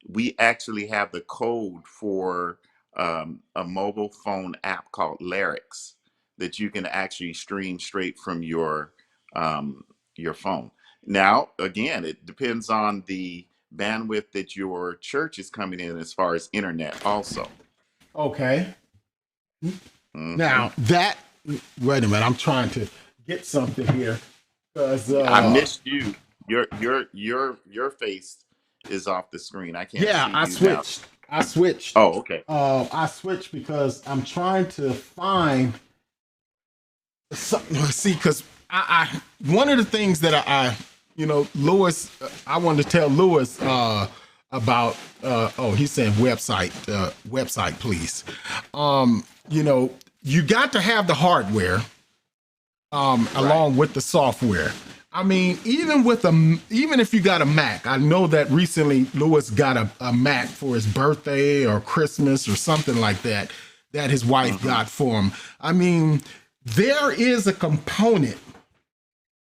we actually have the code for a mobile phone app called Lyrics that you can actually stream straight from your phone. Now, again, it depends on the bandwidth that your church is coming in as far as internet also. okay. Hmm. Now wait a minute, I'm trying to get something here because I missed you. Your face is off the screen. I can't yeah, see I you now. switched. I switched. Oh, okay. I switched because I'm trying to find something. See, because I one of the things that Lewis, I wanted to tell Lewis about. He's saying website, please. You got to have the hardware Right. along with the software. I mean, even if you got a Mac, I know that recently Lewis got a Mac for his birthday or Christmas or something like that his wife got for him. I mean, there is a component,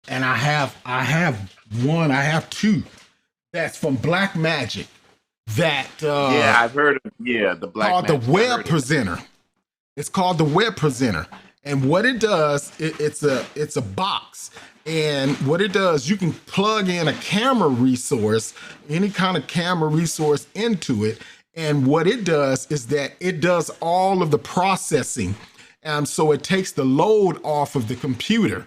and I have two that's from Black Magic that Yeah, I've heard of the Black called the Magic. I Web heard of it. Presenter. It's called the Web Presenter, and what it does, it's a box, and what it does, you can plug in a camera resource, any kind of camera resource into it, and what it does is that it does all of the processing, so it takes the load off of the computer,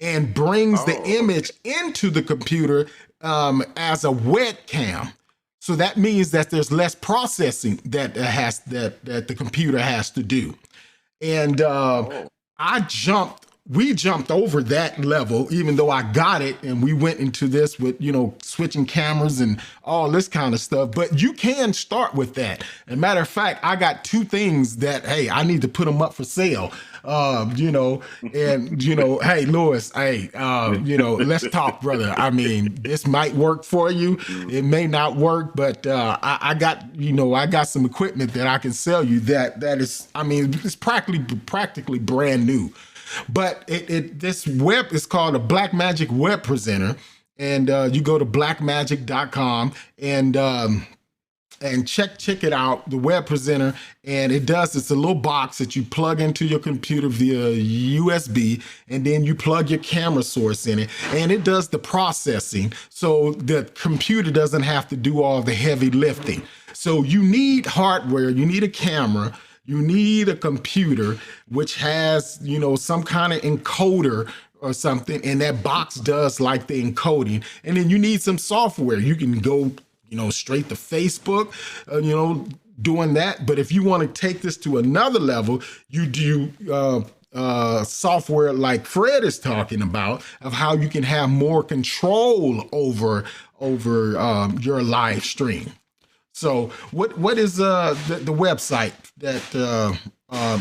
and brings the Oh, image into the computer as a webcam. So that means that there's less processing that the computer has to do. And oh, we jumped over that level, even though I got it, and we went into this with, switching cameras and all this kind of stuff. But you can start with that. As a matter of fact, I got two things that, hey, I need to put them up for sale. Hey, Lewis, hey, let's talk, brother. I mean, this might work for you. It may not work, but I got some equipment that I can sell you that is, I mean, it's practically brand new. But this web is called a Blackmagic Web Presenter, and you go to blackmagic.com and check it out, the Web Presenter, and it's a little box that you plug into your computer via USB, and then you plug your camera source in it, and it does the processing, so the computer doesn't have to do all the heavy lifting. So you need hardware, you need a camera, you need a computer, which has, some kind of encoder or something, and that box does like the encoding. And then you need some software. You can go, straight to Facebook, doing that. But if you want to take this to another level, you do software like Fred is talking about, of how you can have more control over your live stream. So what is the website that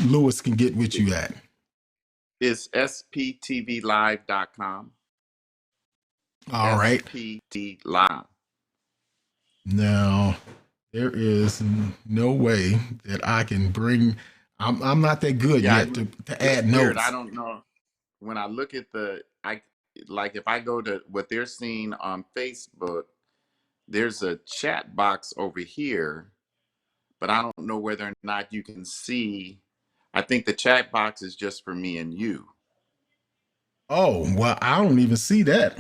Lewis can get with you at? it's sptvlive.com. All right. SPT Live. Now, there is no way that I can bring. I'm not that good Yeah, yet to it's add weird. I notes. don't know. When I look at I like if I go to what they're seeing on Facebook, there's a chat box over here, but I don't know whether or not you can see. I think the chat box is just for me and you. Oh, well, I don't even see that.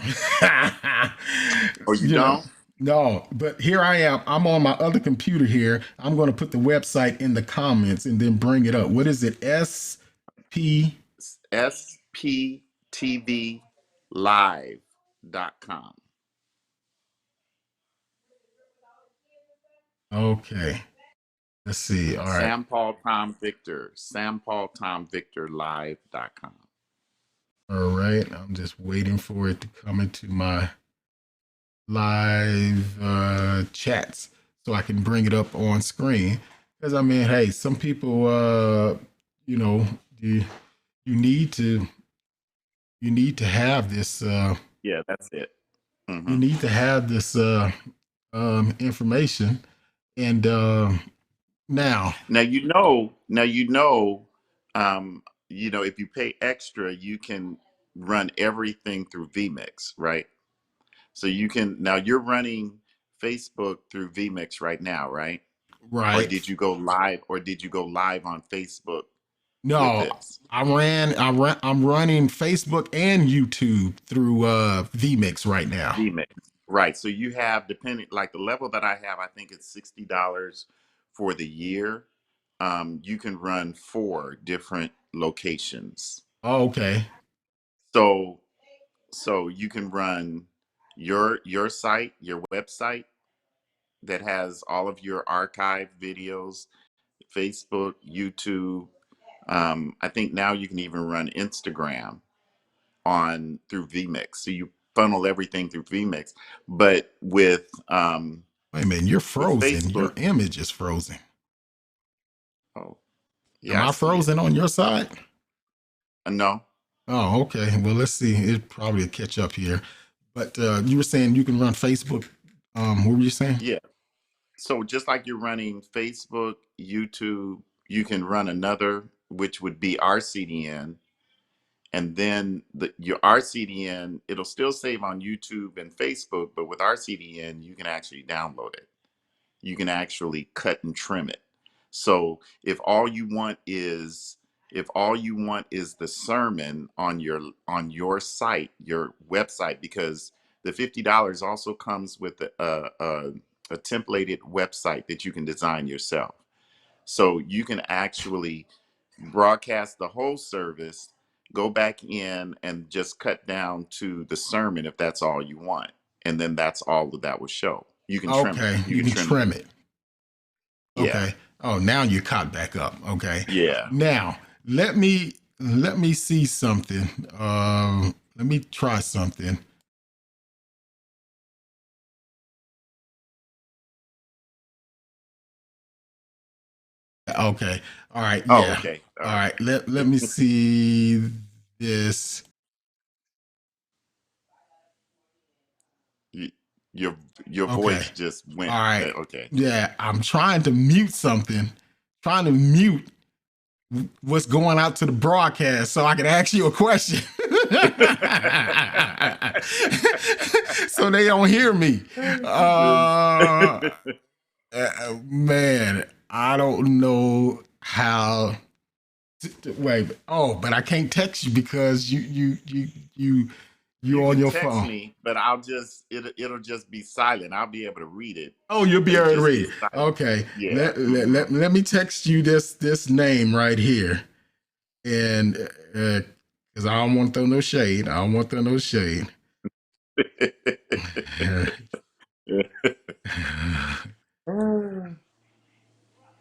Oh, you You know, don't? no, but here I am. I'm on my other computer here. I'm going to put the website in the comments and then bring it up. What is it? SP. sptvlive.com. Okay. Let's see. All right. Sam Paul Tom Victor. Sam Paul Tom Victor live.com. All right. I'm just waiting for it to come into my live chats so I can bring it up on screen. Because I mean, hey, some people, you know, you you need to you need to have this. Yeah, that's it. You Hmm. need to have this information. And now, Now if you pay extra, you can run everything through Vmix, right? So you can now you're running Facebook through Vmix right now, right? Or right? did you go live or did you go live on Facebook with No, this? I'm running Facebook and YouTube through vmix right now. Vmix. Right. So you have depending like the level that I have, I think it's $60 for the year. You can run 4 different locations. Oh, okay. So you can run your site, your website that has all of your archive videos, Facebook, YouTube. I think now you can even run Instagram on through Vmix. So you funnel everything through Vmix. But Wait a minute, you're with frozen. Your Facebook, image is frozen. oh Am yeah, I I see it. frozen on your side? No, Oh, okay. Well, let's see. It probably will catch up here. But you were saying you can run Facebook. What were you saying? yeah. So just like you're running Facebook, YouTube, you can run another, which would be our CDN, and then your RCDN, it'll still save on YouTube and Facebook, but with RCDN, you can actually download it. You can actually cut and trim it. So if all you want is the sermon on your site, your website, because the $50 also comes with a templated website that you can design yourself. So you can actually broadcast the whole service, go back in and just cut down to the sermon if that's all you want. And then that's all that will show. You can trim it. Okay, You you can can trim it. trim it. Yeah. Okay. Oh, now you caught back up. Okay. Yeah. Now let me see something. Let me try something. Okay. All right. Oh, Yeah. okay. All All right. right. Let me see this. Y- Your your Okay. voice just All went. right. Okay. Yeah. I'm trying to mute something. Trying to mute what's going out to the broadcast so I can ask you a question. So they don't hear me. Man, I don't know how. Wait, oh, but I can't text you because You you're on can your text phone. me, but it'll just be silent. I'll be able to read it, Oh, you'll but be it able to just read be it. silent. Okay, Yeah. let me text you this name right here, and because I don't want to throw no shade. I don't want to throw no shade.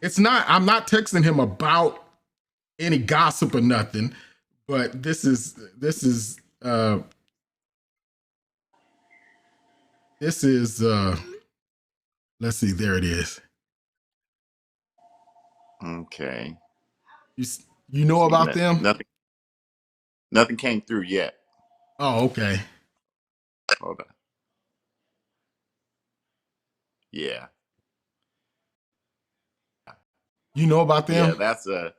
It's not. I'm not texting him about any gossip or nothing, but this is let's see, there it is. Okay. You you know See, about them? nothing came through yet. Oh, okay. Hold on. Yeah. You know about Yeah. them? That's a,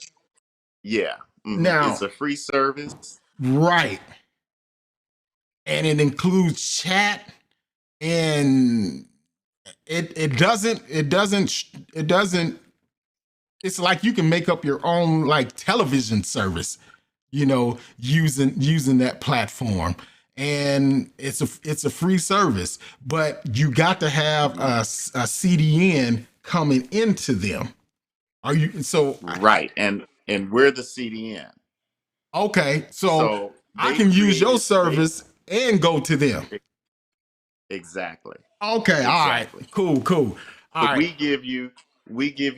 yeah. It's Now, a free service. right. And it includes chat, and it doesn't it's like you can make up your own like television service, using that platform. And it's a free service, but you got to have a CDN coming into them. Are you so Right. And we're the CDN. okay, so So I they can use your created, they, service and go to them. exactly. Okay, all right, Exactly. cool. All So right, we give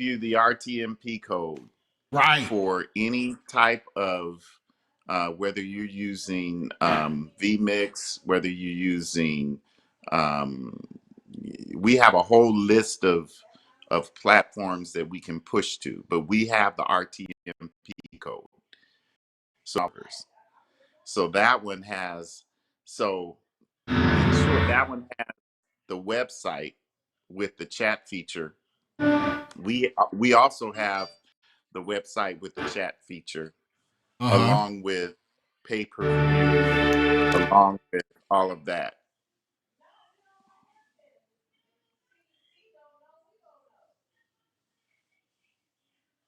you the RTMP code right. for any type of, whether you're using Vmix, whether you're using, um, we have a whole list of platforms that we can push to, but we have the RTMP code. So, so that one has, so in short, that one has the website with the chat feature. We also have the website with the chat feature, Uh-huh. along with pay per view, along with all of that.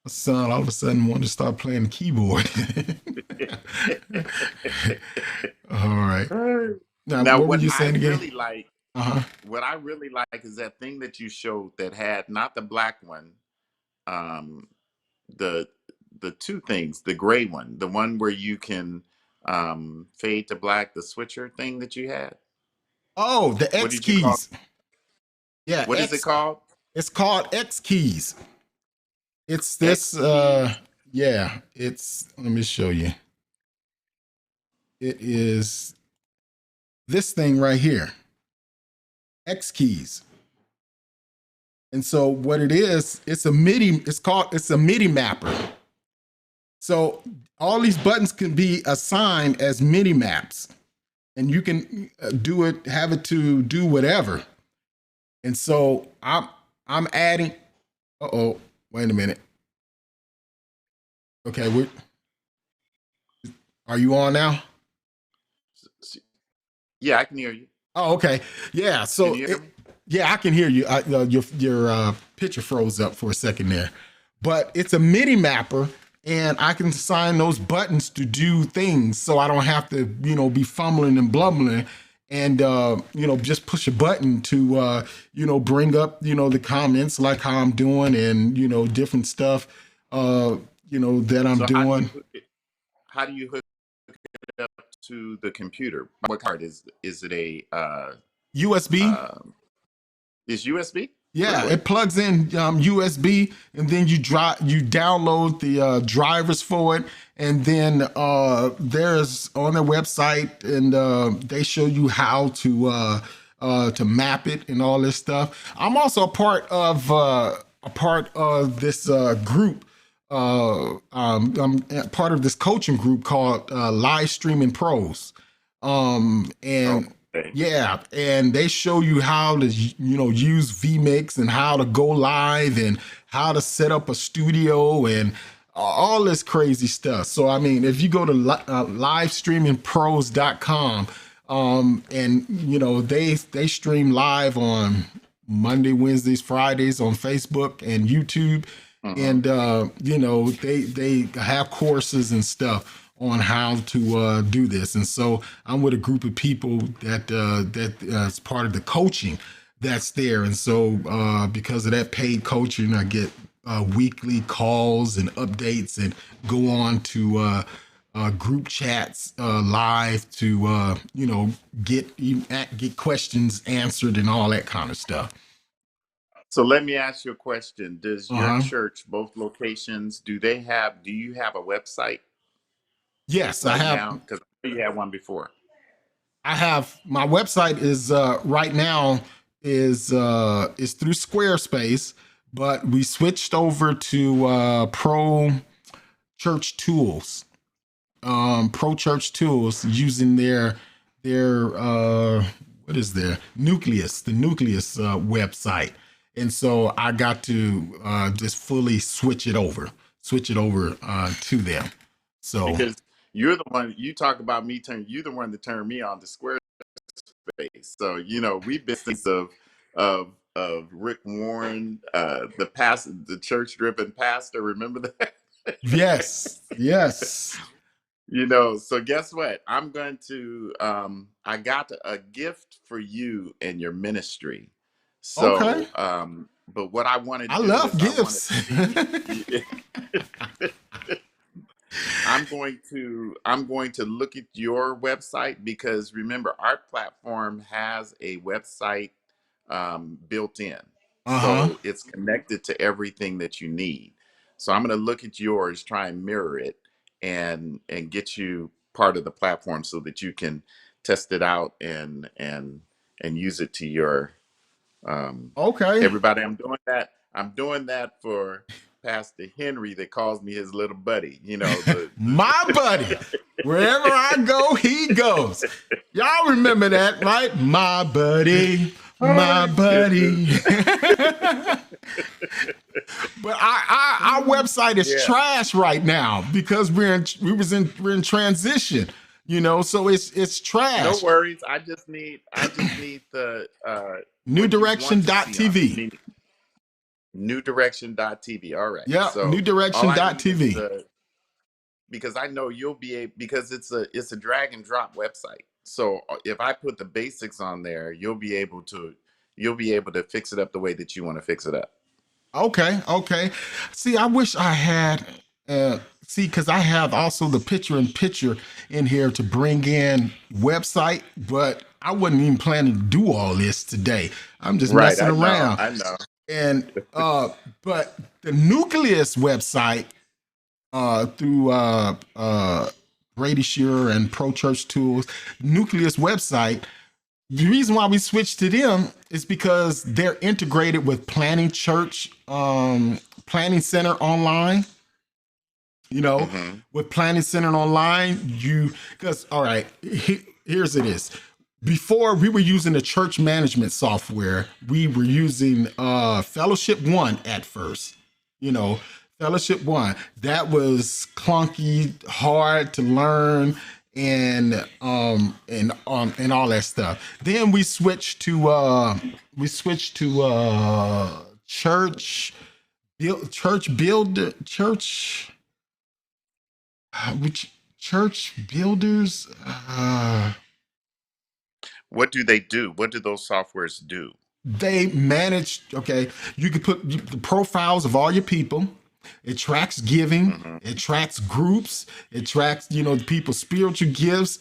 My son all of a sudden wanted to start playing the keyboard. All right. Now, Now, what were you saying again? Uh-huh. what I really like is that thing that you showed that had not the black one, um, the two things, the gray one, the one where you can fade to black, the switcher thing that you had. Oh, the What X did you call? keys. Yeah, What is it X. called? It's called X keys. It's this. X keys. Yeah. It's. Let me show you. It is this thing right here. X keys. And so what it is, it's a MIDI. It's a MIDI mapper. So all these buttons can be assigned as MIDI maps, and you can do it, have it to do whatever. And so I'm adding. Uh-oh, wait a minute. Okay, are you on now? Yeah, I can hear you. Oh, okay. Yeah. Can So you hear me? yeah, I can hear you. Your picture froze up for a second there, but it's a MIDI mapper, and I can assign those buttons to do things, so I don't have to, be fumbling and blumbling, and just push a button to, bring up, the comments like how I'm doing, and different stuff, that I'm So doing. how do you hook it up to the computer? What card is it a USB. uh, is USB? Yeah, Really? it plugs in USB, and then you download the drivers for it, and then there's on their website, and they show you how to map it and all this stuff. I'm also a part of this group. I'm part of this coaching group called Live Streaming Pros, and Okay. yeah, and they show you how to use vmix, and how to go live, and how to set up a studio, and all this crazy stuff. So I mean, if you go to livestreamingpros.com, and they stream live on Monday, Wednesdays, Fridays on Facebook and YouTube, Mhm. and they have courses and stuff on how to do this. And so I'm with a group of people that is part of the coaching that's there. And so because of that paid coaching, I get weekly calls and updates, and go on to group chats live to get questions answered and all that kind of stuff. So let me ask you a question. Does your Uh-huh. church, both locations, do you have a website Yes, I right have. now? Because I know you had one before. I have my website is right now is through Squarespace, but we switched over to Pro Church Tools. Pro Church Tools, using their what is their Nucleus, the Nucleus website. And so I got to just fully switch it over to them. So Because you're the one, you talk about me turn, you're the one that turned me on to Squarespace. So, we've been things of Rick Warren, the church driven pastor. Remember that? yes, yes. So guess what? I'm going to I got a gift for you and your ministry. Okay. So but what I want to I do love is I want to gifts. see I'm going to look at your website, because remember, our platform has a website built in, Uh-huh. so it's connected to everything that you need. So I'm going to look at yours, try and mirror it, and get you part of the platform so that you can test it out and use it to your um, Okay. everybody. I'm doing that for Pastor Henry that calls me his little buddy. My buddy. Wherever I go, he goes. Y'all remember that, right? My buddy, my Oh goodness. buddy. But our website is Yeah. trash right now because we're in transition, so it's No trash. worries. I just need the what you want to see on it. Newdirection.tv. Meaning newdirection.tv. All right. Yep, So all I need is newdirection.tv. the because I know you'll be able, because it's a drag and drop website. So if I put the basics on there, you'll be able to fix it up the way that you want to fix it up. Okay, okay. See, I wish I had because I have also the picture in picture in here to bring in website, but I wasn't even planning to do all this today. I'm just Right. messing I know. around. I know. And but the Nucleus website through Brady Shearer and Pro Church Tools, Nucleus website, the reason why we switched to them is because they're integrated with Planning Church, Planning Center Online. Hmm. With Planning Center Online, because all right, here's it is. Before we were using the church management software, we were using Fellowship One at first. You know, Fellowship One. That was clunky, hard to learn, and all that stuff. Then we switched to church which church builders. What do they do? What do those softwares do? They manage. Okay, you can put the profiles of all your people. It tracks giving. Hmm. It tracks groups. It tracks people's spiritual gifts.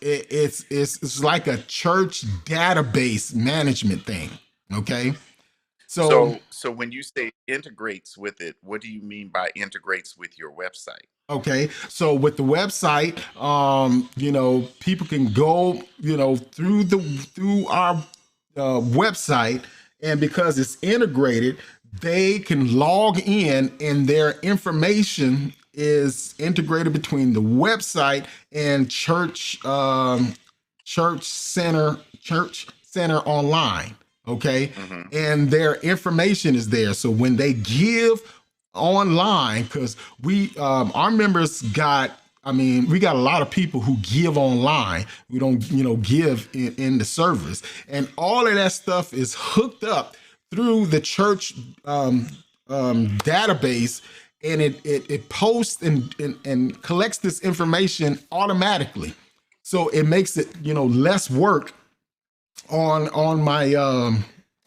It's like a church database management thing. Okay, so So when you say integrates with it, what do you mean by integrates with your website? okay, so with the website, people can go, through our website, and because it's integrated, they can log in, and their information is integrated between the website and church center online. Okay, Hmm. and their information is there. So when they give online, because our members we got a lot of people who give online. We don't give in the service, and all of that stuff is hooked up through the church database, and it posts and collects this information automatically. So it makes it less work on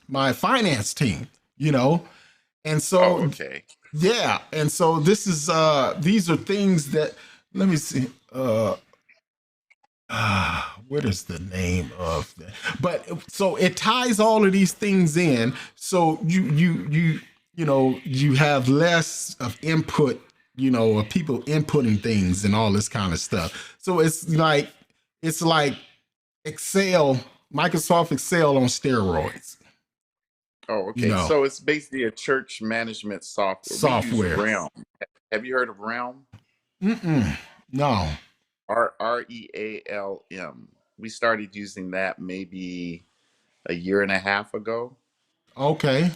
my finance team, and Oh, so okay. yeah, and so these are things that, let me see. What is the name of that? But so it ties all of these things in, so you have less of input, of people inputting things and all this kind of stuff. So it's like Excel, Microsoft Excel on steroids, Oh, you okay. know, So it's basically a church management software. We use software. Realm. Have you heard of Realm? Mm-mm, no. Realm. We started using that maybe a year and a half ago. Okay.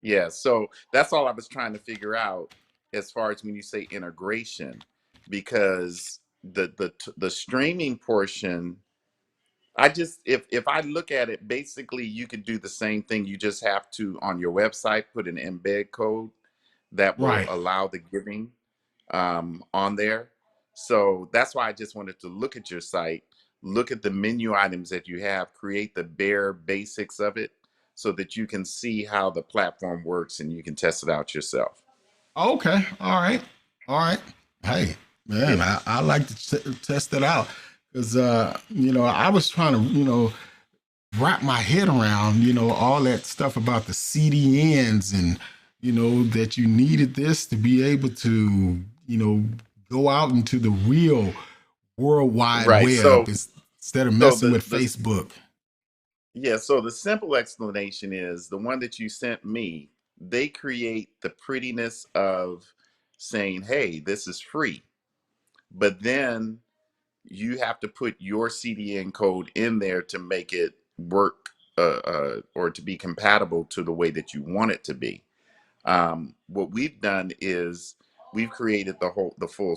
Yeah, so that's all I was trying to figure out as far as when you say integration, because the streaming portion, I just if I look at it, basically you could do the same thing. You just have to on your website put an embed code that will Right. allow the giving on there. So that's why I just wanted to look at your site, look at the menu items that you have, create the bare basics of it so that you can see how the platform works and you can test it out yourself. Okay. All right. All right. Hey, man, Yeah. I like to test it out because, I was trying to, wrap my head around, all that stuff about the CDNs and, that you needed this to be able to, go out into the real World Wide Right. Web So instead of so messing the with the Facebook. yeah, so the simple explanation is the one that you sent me, they create the prettiness of saying, "Hey, this is free." But then you have to put your CDN code in there to make it work or to be compatible to the way that you want it to be. What we've done is we've created the full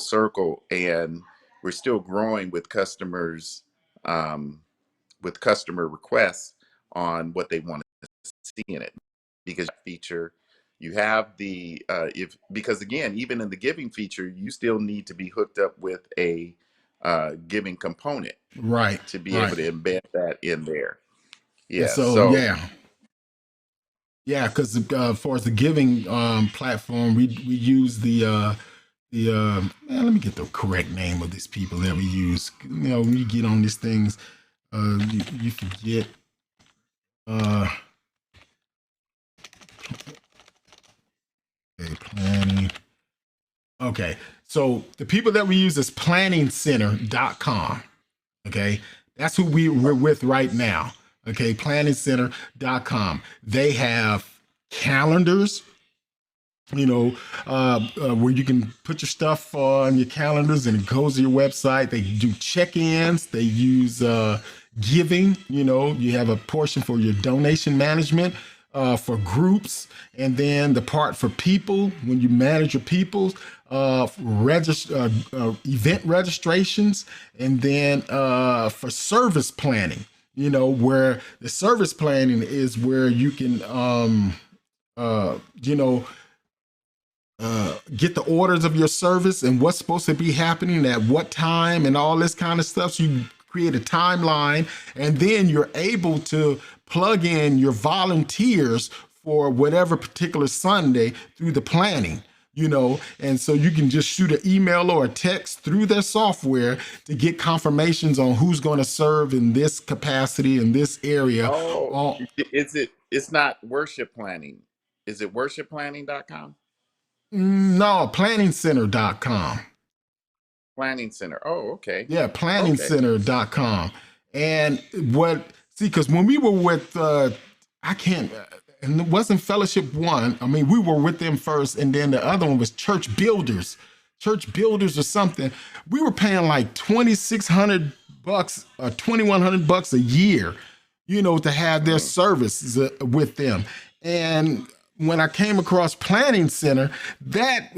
circle, and we're still growing um, with customer requests on what they want to see in it. Because that feature, you have the if because again, even in the giving feature, you still need to be hooked up with a giving component Right. to be able Right. to embed that in there. And Yeah. so, So yeah. Yeah, because for as the giving platform, we use man, let me get the correct name of these people that we use. When you get on these things, you forget. Uh, okay, planning. Okay, so the people that we use is planningcenter.com. Okay, that's who we're with right now. Okay, planningcenter.com. They have calendars, where you can put your stuff on your calendars and it goes to your website. They do check-ins. They use giving. You have a portion for your donation management, for groups, and then the part for people when you manage your people's event registrations, and then for service planning. Where the service planning is where you can uh, you know get the orders of your service and what's supposed to be happening at what time and all this kind of stuff. So you create a timeline, and then you're able to plug in your volunteers for whatever particular Sunday through the planning. And so you can just shoot an email or a text through their software to get confirmations on who's going to serve in this capacity in this area. oh, Oh, is it? It's not worship planning. Is it worshipplanning.com? no, planningcenter.com. Planning Center. Oh, okay. Yeah, Okay. planningcenter.com. And see, because when we were with, I can't, and it wasn't Fellowship One. I mean, we were with them first, and then the other one was Church Builders or something. We were paying like $2,600 or $2,100 a year, to have their Mm. services with them. And when I came across Planning Center, that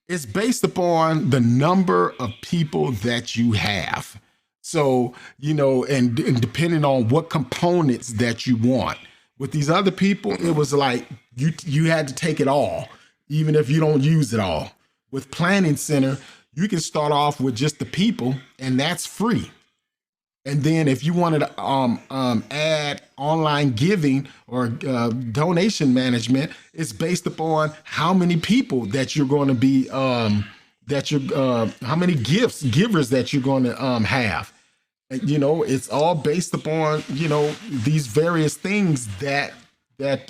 is based upon the number of people that you have. So, and depending on what components that you want. With these other people, it Mhm. was like you had to take it all, even if you don't use it all. With Planning Center, you can start off with just the people, and that's free. And then if you wanted to add online giving or donation management, it's based upon how many people that you're going to be, how many givers that you're going to have. It's all based upon, these various things that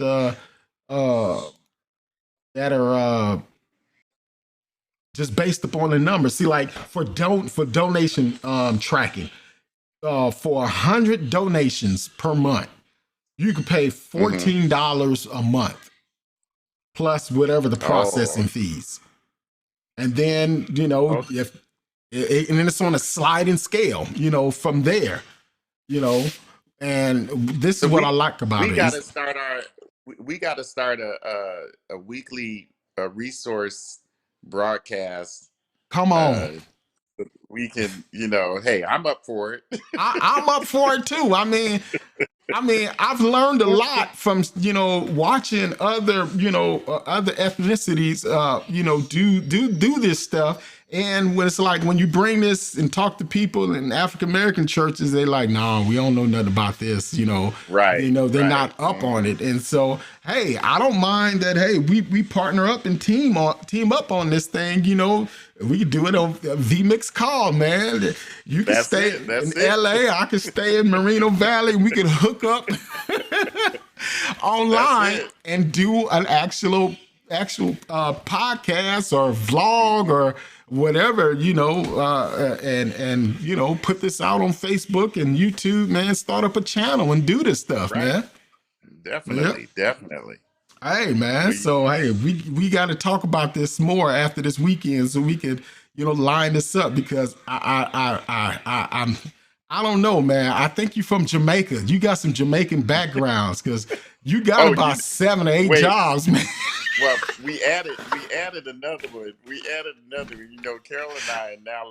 uh, that are just based upon the numbers. See, like for donation tracking, for 100 donations per month, you can pay Mhm. $14 a month plus whatever the Oh, processing fees. And then, okay. if and then it's on a sliding scale, from there, you know. And this So is what I like about we it. got to start we got to start a weekly resource broadcast. Come on. Uh, we can, hey, I'm up for it. I'm up for it too. I mean, I've learned a lot from watching other other ethnicities do this stuff. And when it's like when you bring this and talk to people in African American churches, they like, no, we don't know nothing about this. Right. They're Right. not up on it. And so, hey, I don't mind that. Hey, we partner up and team up on this thing. We could do it on a Vmix call, man. You can stay in LA. I can stay in Moreno Valley. We can hook up online and do an actual podcast or vlog or whatever, and put this out on Facebook and YouTube, man. Start up a channel and do this stuff, Right. man. Definitely. Yep. Definitely. Hey, man. So hey, we got to talk about this more after this weekend, so we could line this up, because I don't know, man. I think you're from Jamaica. You got some Jamaican backgrounds, because you got about 7 or 8 jobs, man. Well, we added another one. Carol and I are now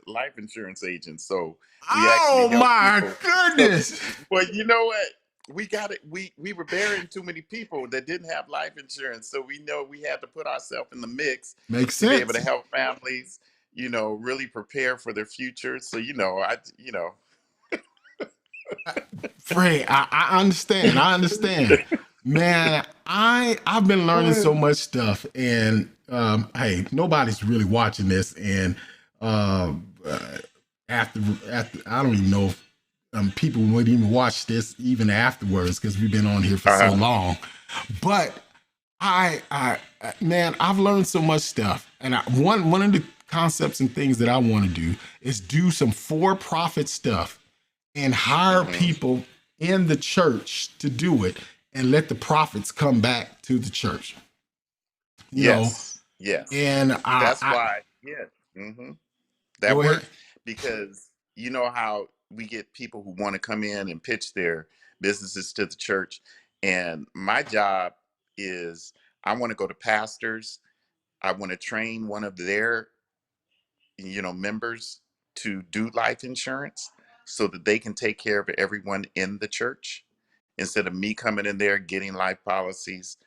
life insurance agents. So we actually help my people. goodness. Well, you know what? We got it. We were burying too many people that didn't have life insurance, so we know we had to put ourselves in the mix. Makes to sense. be able to help families, really prepare for their future. So Frey, I understand. Man, I've been learning so much stuff, and hey, nobody's really watching this, and after I don't even know if people would even watch this even afterwards, because we've been on here for so long. But man, I've learned so much stuff, and one of the concepts and things that I want to do is do some for-profit stuff and hire people in the church to do it, and let the profits come back to the church. Yes. And that's why. That Go ahead. works, because you know how we get people who want to come in and pitch their businesses to the church, and my job is, I want to go to pastors. I want to train one of their members to do life insurance, so that they can take care of everyone in the church, instead of me coming in there getting life policies.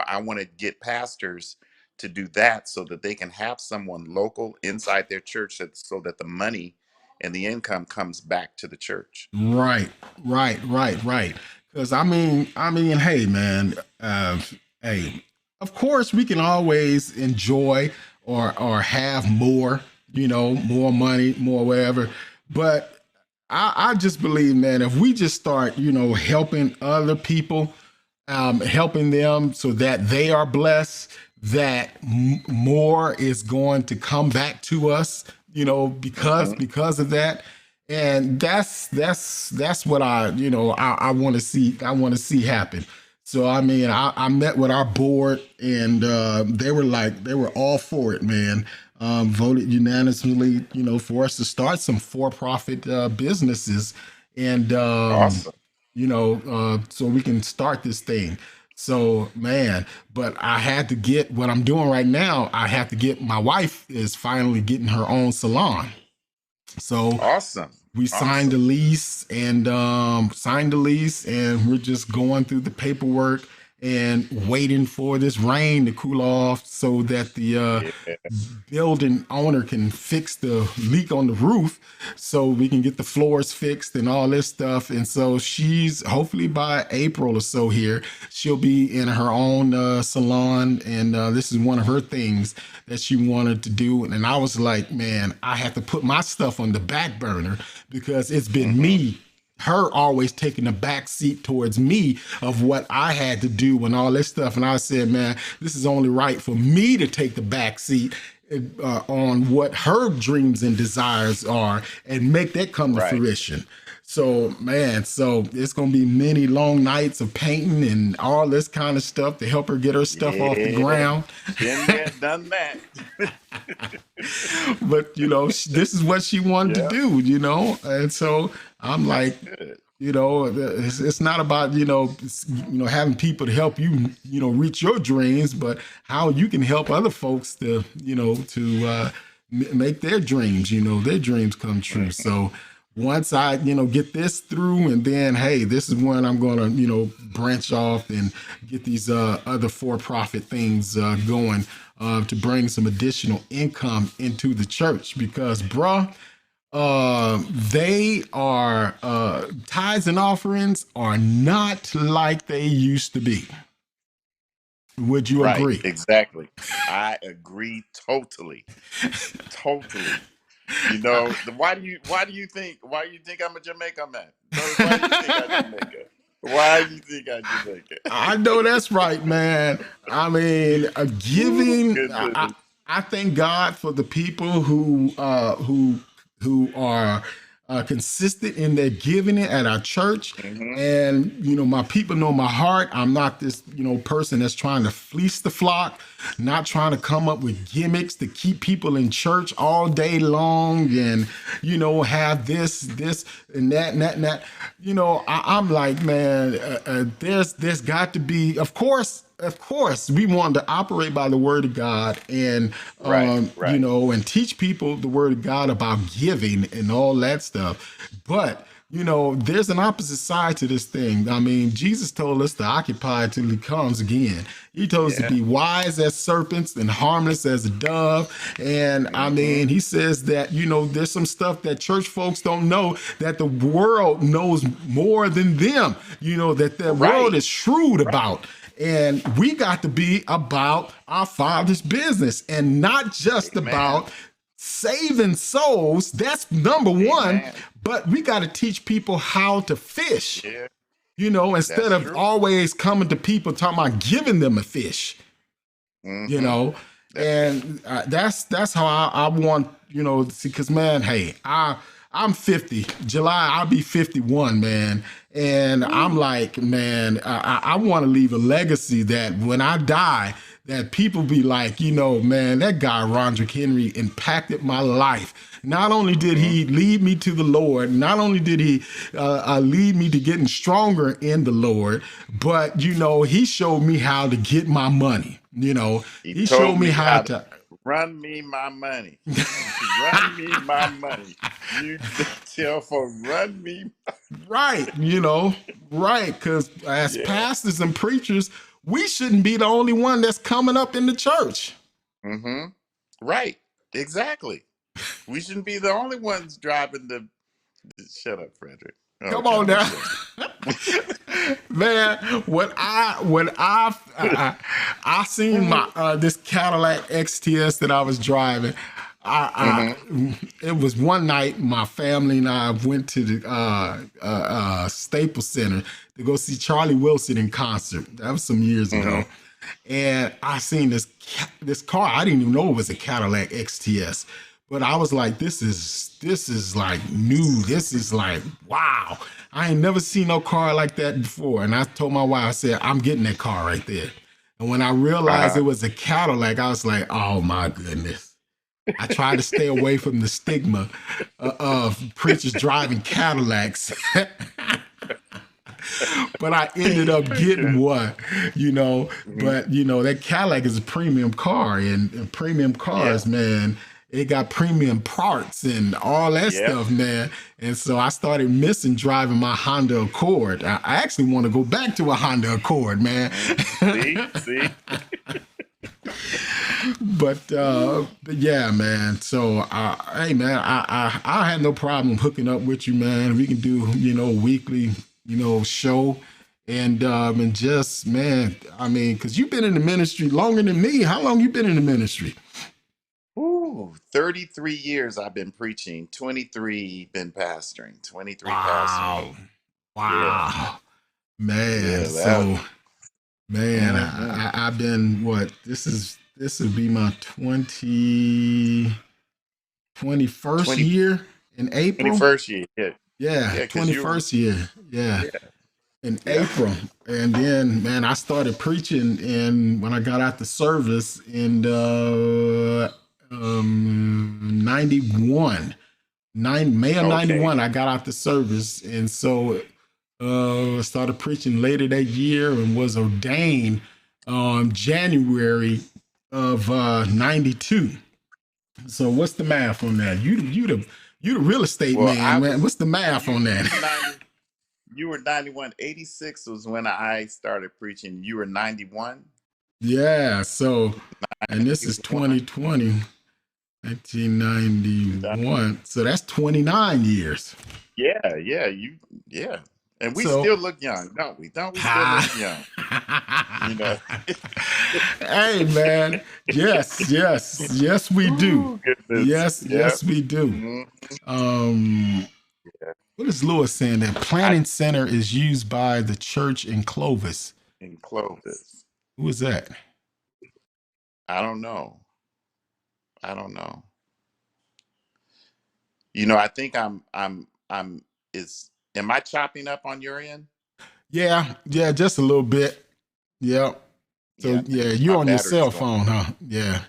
I want to get pastors to do that, so that they can have someone local inside their church, so that the money and the income comes back to the church. Right. Because I mean, hey, man, hey, of course we can always enjoy or have more, more money, more whatever. But I just believe, man, if we just start, helping other people, helping them so that they are blessed, that more is going to come back to us, because of that. And that's what I want to see. I want to see happen. So I mean, I met with our board, and they were all for it, man. Voted unanimously, for us to start some for-profit businesses, and Awesome. so we can start this thing. So, man, but I had to get what I'm doing right now. I have to get, my wife is finally getting her own salon. So Awesome. We signed the lease, and we're just going through the paperwork and waiting for this rain to cool off, so that the building owner can fix the leak on the roof, so we can get the floors fixed and all this stuff. And so she's, hopefully by April or so here, she'll be in her own salon, and this is one of her things that she wanted to do. And I was like, man, I have to put my stuff on the back burner, because it's been her always taking the back seat towards me of what I had to do and all this stuff. And I said, man, this is only right for me to take the back seat on what her dreams and desires are, and make that come to fruition. So, man, so it's going to be many long nights of painting and all this kind of stuff to help her get her stuff off the ground. Been there, done that. But, this is what she wanted to do, and so I'm That's like, good. it's not about, having people to help you, reach your dreams, but how you can help other folks to, make their dreams, their dreams come true. Mhm. So once I, get this through, and then, hey, this is when I'm going to, branch off and get these other for-profit things going to bring some additional income into the church because, bruh, they are tithes and offerings are not like they used to be. Would you Right, agree? exactly. I agree totally. Totally. You know, why do you think I'm a Jamaican man? Brother, why do you think I'm Jamaican? Why do you think I'm Jamaican? I know that's right, man. I mean, Ooh, giving. goodness. I thank God for the people who are consistent in their giving it at our church. Hmm. And my people know my heart. I'm not this person that's trying to fleece the flock, not trying to come up with gimmicks to keep people in church all day long, and have this and that. I'm like, man, there's got to be, of course, we want to operate by the word of God and, Right, right. and teach people the word of God about giving and all that stuff. But, there's an opposite side to this thing. I mean, Jesus told us to occupy till he comes again. He told us to Yeah. be wise as serpents and harmless as a dove. And I Hmm. mean, he says that, there's some stuff that church folks don't know that the world knows more than them, that the world Right, is shrewd right. about. And we got to be about our Father's business and not just Amen. about saving souls. That's number one. Amen. But we got to teach people how to fish, Yeah, instead that's of true. always coming to people talking about giving them a fish, you Hmm. know. That's And that's how I want, because, man, hey, I'm 50. July, I'll be 51, man. And I'm true. like, man, I want to leave a legacy that when I die, that people be like, man, that guy, Roderick Henry, impacted my life. Not only did Hmm. he lead me to the Lord, not only did he lead me to getting stronger in the Lord, but, he showed me how to get my money. He He showed told me me how how to to. run me my money. Run me my money. You tell for run me. Right, right. Because as Yeah. pastors and preachers, we shouldn't be the only one that's coming up in the church. Hmm. Right. Exactly. We shouldn't be the only ones driving the. Shut up, Frederick. Come Okay, on I'm gonna now. shut Man, I seen my up. this Cadillac XTS that I was driving. Hmm. It was one night my family and I went to the Staples Center to go see Charlie Wilson in concert. That was some years Hmm. ago, and I seen this car. I didn't even know it was a Cadillac XTS, but I was like, this is like new. This is like, wow. I ain't never seen no car like that before. And I told my wife, I said, I'm getting that car right there. And when I realized it Uh-huh. was a Cadillac, I was like, oh my goodness. I tried to stay away from the stigma of preachers driving Cadillacs, but I ended up getting Okay. one, Hmm. But that Cadillac is a premium car, and premium Yeah. cars, man, it got premium parts and all that Yeah. stuff, man. And so I started missing driving my Honda Accord. I actually want to go back to a Honda Accord, man. Hmm. See, see. But yeah, man. So hey, man, I had no problem hooking up with you, man. We can do weekly show. And just, man, I mean, because you've been in the ministry longer than me. How long you been in the ministry? Ooh, 33 years I've been preaching, 23 been pastoring, 23 pastoring. Wow. Yeah. Wow. Man. Yeah, that. So, man, Hmm. I've been, what, this would be my 21st 20, year in April. 21st year. Yeah. Yeah, Yeah, because you're, 21st year. Yeah, yeah, in yeah. April. And then, man, I started preaching and when I got out the service in 91. May of Okay. 91, I got out the service. And so started preaching later that year and was ordained January of 92. So what's the math on that? You the real estate Well, man, man. What's the math you on that? you were 90, you were 91. 86 was when I started preaching. You were 91. Yeah, so and this is 91. 2020, You done- 1991. So that's 29 years. Yeah, yeah, yeah. And we So still look young, don't we? Don't we still look young? You know. hey man, yes we do. Ooh, goodness. Yeah. Yes we do. Mhm. Um Yeah. what is Lewis saying? That I planning center is used by the church in Clovis. in Clovis. Who is that? I don't know. I don't know. You know, I think I'm is am I chopping up on your end? Yeah, just a little bit. Yeah. Yeah, So I yeah, think you're my on your battery's cell going. phone, huh? Yeah.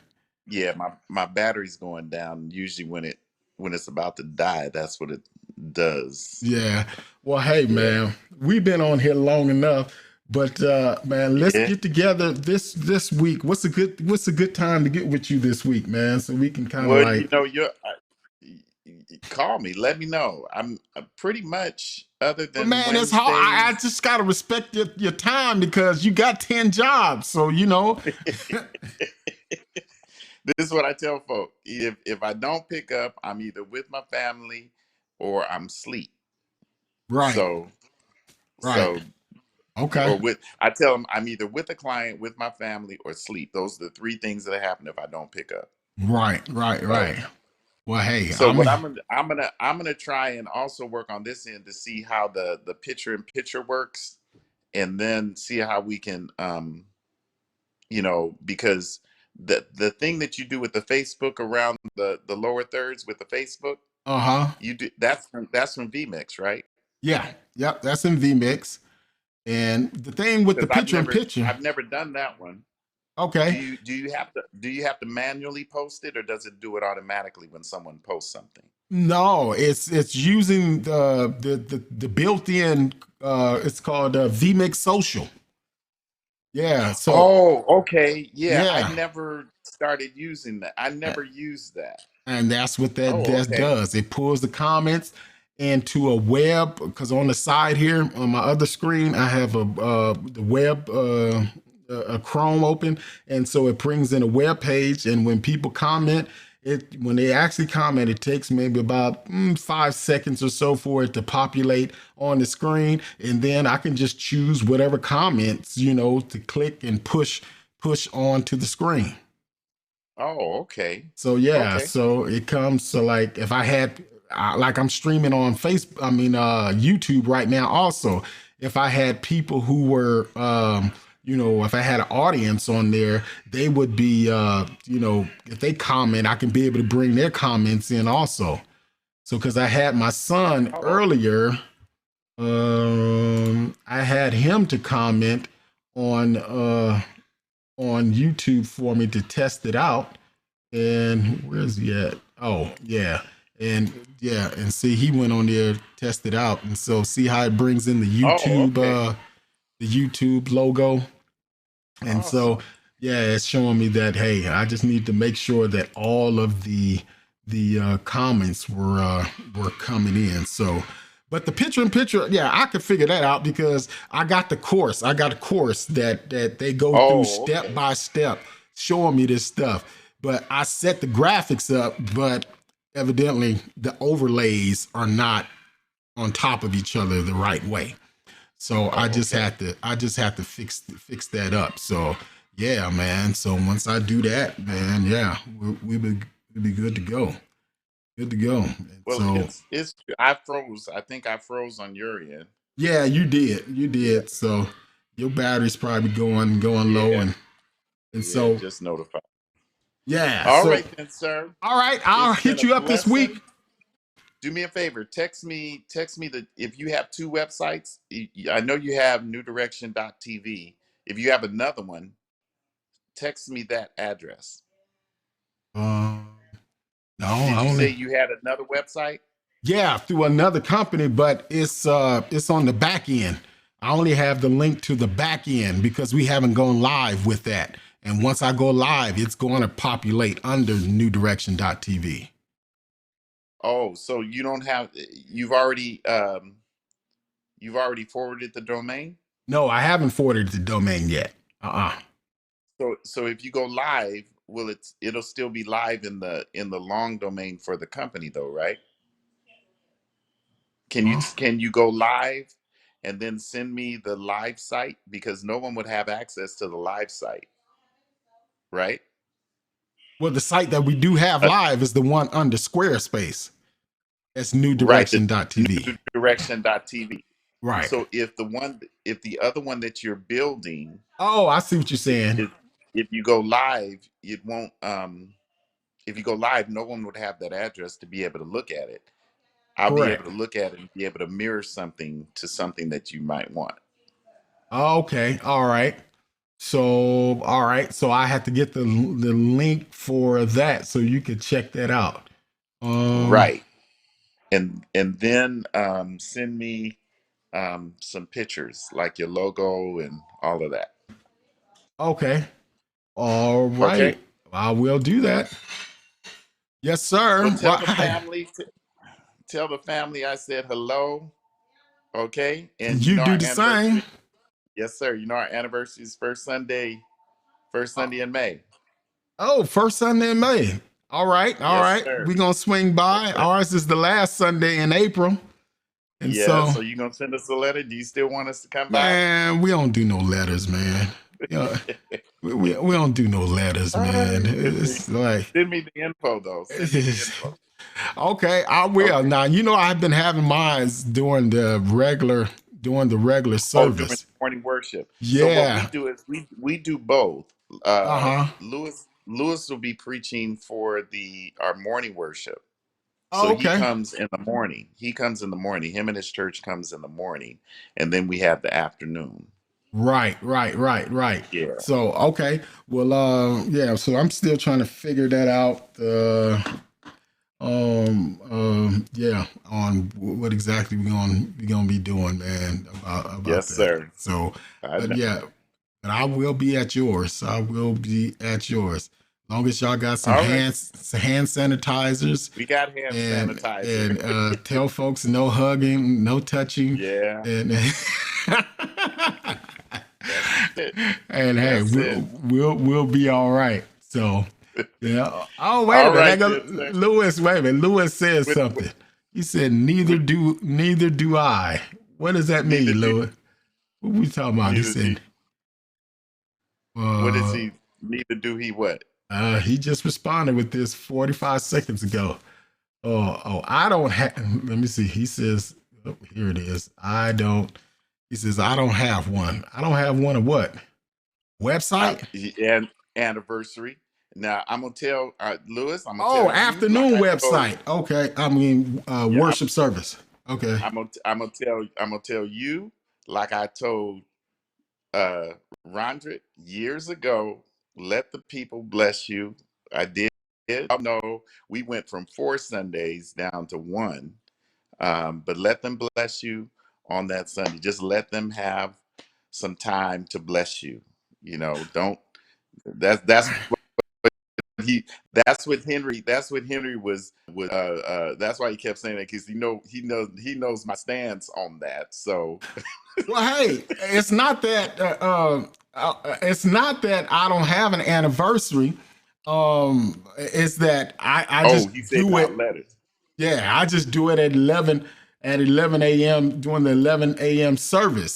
Yeah, my battery's going down. Usually when it's about to die, that's what it does. Yeah. Well, hey Yeah. man, we've been on here long enough, but man, let's Yeah. get together this week. What's a good time to get with you this week, man? So we can kind of Well, you like, know, call me. Let me know. I'm pretty much other but than man, it's hard. I Wednesdays. just gotta respect your time because you got 10 jobs. So you know, This is what I tell folk. If I don't pick up, I'm either with my family or I'm asleep. right, So right. so Okay. or with I tell them I'm either with a client, with my family, or sleep. Those are the three things that happen if I don't pick up. Right. So Well, hey, so what I'm gonna try and also work on this end to see how the picture in picture works, and then see how we can because the thing that you do with the Facebook around the lower thirds with the Facebook, uh-huh. you do that's from Vmix, right? Yeah, yep, that's in vmix. And the thing with the Because picture in picture, I've never done that one. okay. Do you have to manually post it, or does it do it automatically when someone posts something? No, it's using the built-in it's called vmix social. Yeah, so Oh, okay. Yeah, I yeah, never started using that. I a- never used that. and that's what Oh, that okay. does. It pulls the comments into a web, because on the side here on my other screen I have the web a Chrome open, and so it brings in a web page. And when people comment, when they actually comment, it takes maybe about 5 seconds or so for it to populate on the screen, and then I can just choose whatever comments to click and push onto the screen. Oh, okay. So yeah, Okay. so it comes to like if I had like I'm streaming on Facebook, I mean YouTube right now also. If I had people who were if I had an audience on there, they would be if they comment, I can be able to bring their comments in also. So cuz I had my son Oh, earlier, I had him to comment on YouTube for me to test it out. And where's he at? Oh, yeah. And yeah, and see he went on there, tested out. And so see how it brings in oh, okay. The YouTube logo. And so Awesome. yeah, it's showing me that hey, I just need to make sure that all of the comments were coming in. So but the picture in picture, yeah, I could figure that out because I got the course. I got a course that they go through Oh, step okay. by step, showing me this stuff. But I set the graphics up, but evidently the overlays are not on top of each other the right way. So I Oh, just okay. had to fix that up. So yeah, man. So once I do that, man, yeah, we'll be good to go. Good to go. And Well, so it's I froze. I think I froze on your end. yeah, you did. You Yeah. did. So your battery's probably going low, Yeah. and Yeah. so Just notify. yeah. All So right then, sir. all right, I'll It's been hit a you up this week. blessing. Do me a favor. Text me the if you have two websites. I know you have newdirection.tv. If you have another one, text me that address. Um, no, Did I you say only you had another website? Yeah, through another company, but it's on the back end. I only have the link to the back end because we haven't gone live with that. And once I go live, it's going to populate under newdirection.tv. Oh, so you don't have you've already forwarded the domain? No, I haven't forwarded the domain yet. Uh-uh. So if you go live, it'll still be live in the long domain for the company though, right? Huh? Can you go live and then send me the live site, because no one would have access to the live site, right? Well, the site that we do have Uh, live is the one under Squarespace. That's right, the newdirection.tv. new direction.tv. Right. So if the other one that you're building, Oh, I see what you're if, saying. if, if you go live, it won't if you go live, no one would have that address to be able to look at it. I'll be able Correct. to look at it and be able to mirror something to something that you might want. Okay. All right. So, all right. So I have to get the link for that so you can check that out. Um. Right. And then send me some pictures like your logo and all of that. Okay. All Okay. right. I will do that. Yes, sir. Well, Why? tell the family I said hello. Okay. And you You know do our the same. anniversary. Yes, sir. You know our anniversary is first Sunday in May. Oh, first Sunday in May. All right. All Yes, right. sir. We're gonna swing Yes, by. sir. Ours is the last Sunday in April. And Yeah. so, So you gonna send us a letter? Do you still want us to come by? man, we don't do no letters, man. You know, we don't do no letters, man. send me It's like send me the info though. Send me the info. okay, I will. Okay. Now, you know I've been having mine during the regular Oh, during service. morning worship. So what we Yeah. do is we do both. Uh-huh. Lewis will be preaching for the our morning worship. So Oh, he okay. comes in the morning. He comes in the morning. Him and his church comes in the morning, and then we have the afternoon. Right, right, right, right. Yeah. So, okay. Well, yeah, so I'm still trying to figure that out. Yeah, on what exactly we gonna be doing, man, about Yes, that. sir. So, I but know. yeah, but I will be at yours. I will be at yours. Long as y'all got All right. some hand sanitizers, We got hand sanitizer. and tell folks no hugging, no touching, Yeah. and That's it. and hey, That's it. we'll be all right. So yeah. Oh, wait a All minute. I right, got good sir. Lewis. Wait a minute. Lewis says With, something. He said, neither do I. What does that neither mean, do Lewis? What we talking about? He neither do said, what is uh, he? Neither do he what? he just responded with this 45 seconds ago. I don't have, let me see. He says, oh, here it is. He says, I don't have one. I don't have one of what? Website? And anniversary. Now I'm gonna tell Lewis. I'm gonna Oh, tell you like afternoon I told. website. Okay. I mean, Yeah, worship service. Okay. I'm gonna tell you like I told uh Rondrick years ago. Let the people bless you. I did. I know we went from 4 Sundays down to one, but let them bless you on that Sunday. Just let them have some time to bless you. You know, don't. That's he that's what Henry was that's why he kept saying that, because he knows my stance on that. So Well, hey, it's not that I don't have an anniversary. It's that I oh, just he said do about it. letters. Yeah, I just do it at 11 a.m. during the 11 a.m. service.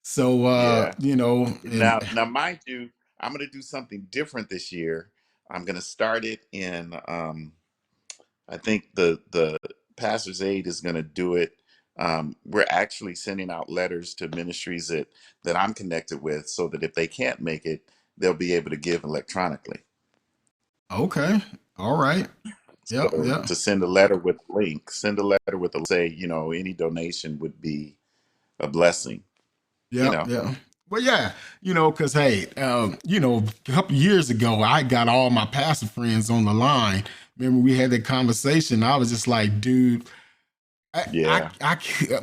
So Yeah. and Now mind you, I'm gonna do something different this year. I'm gonna start it in I think the pastor's aide is gonna do it. We're actually sending out letters to ministries that I'm connected with, so that if they can't make it, they'll be able to give electronically. okay, all right, yeah, So yeah. to send a letter with a link, send a letter with a say, any donation would be a blessing, you Yeah, know. yeah. Well, yeah, because hey, a couple years ago, I got all my pastor friends on the line remember we had that conversation. I was just like, dude, Yeah.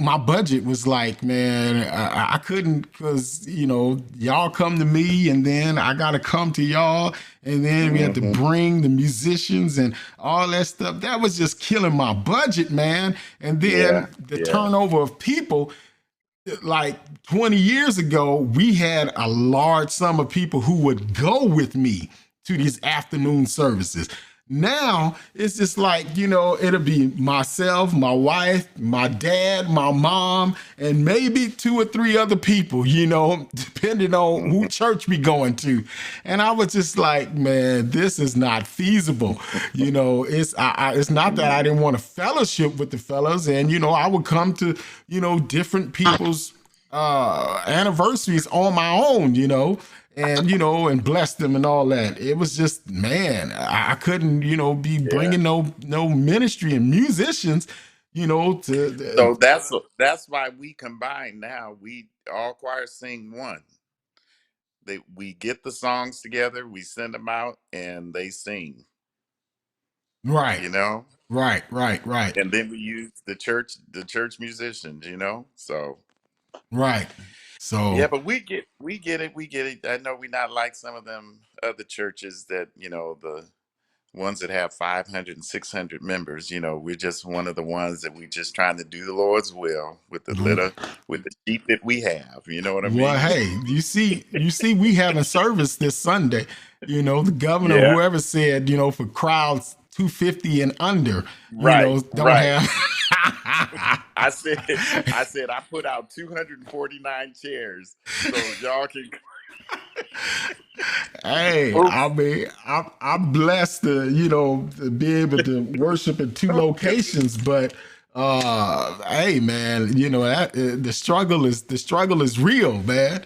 my budget was like, man, I couldn't, because y'all come to me, and then I gotta come to y'all, and then we had to Hmm. bring the musicians and all that stuff. That was just killing my budget, man. And Yeah. then the Yeah. turnover of people, like 20 years ago, we had a large sum of people who would go with me to these afternoon services. Now it's just like, it'll be myself, my wife, my dad, my mom, and maybe 2 or 3 other people, depending on who Hmm. church we going to. And I was just like, man, this is not feasible. It's not that I didn't want to fellowship with the fellas, and I would come to different people's anniversaries on my own, and bless them and all that. It was just, man, I couldn't, be Yeah. bringing no ministry and musicians, So that's why we combine now. We all choirs sing one. We get the songs together, we send them out, and they sing. right, You know, right, and then we use the church musicians. So right. So yeah, but we get it, we get it. I know we not like some of them other churches that the ones that have 500 and 600 members. We're just one of the ones that we just trying to do the Lord's will with the sheep that we have. You know what I well, mean? hey, you see, we having service this Sunday. The governor, Yeah. whoever said, for crowds 250 and under, Right. don't Right. have. I said I put out 249 chairs so y'all can. Hey, I Oops. mean, I'm blessed to be able to worship in 2 locations, but hey, man, the struggle is real, man.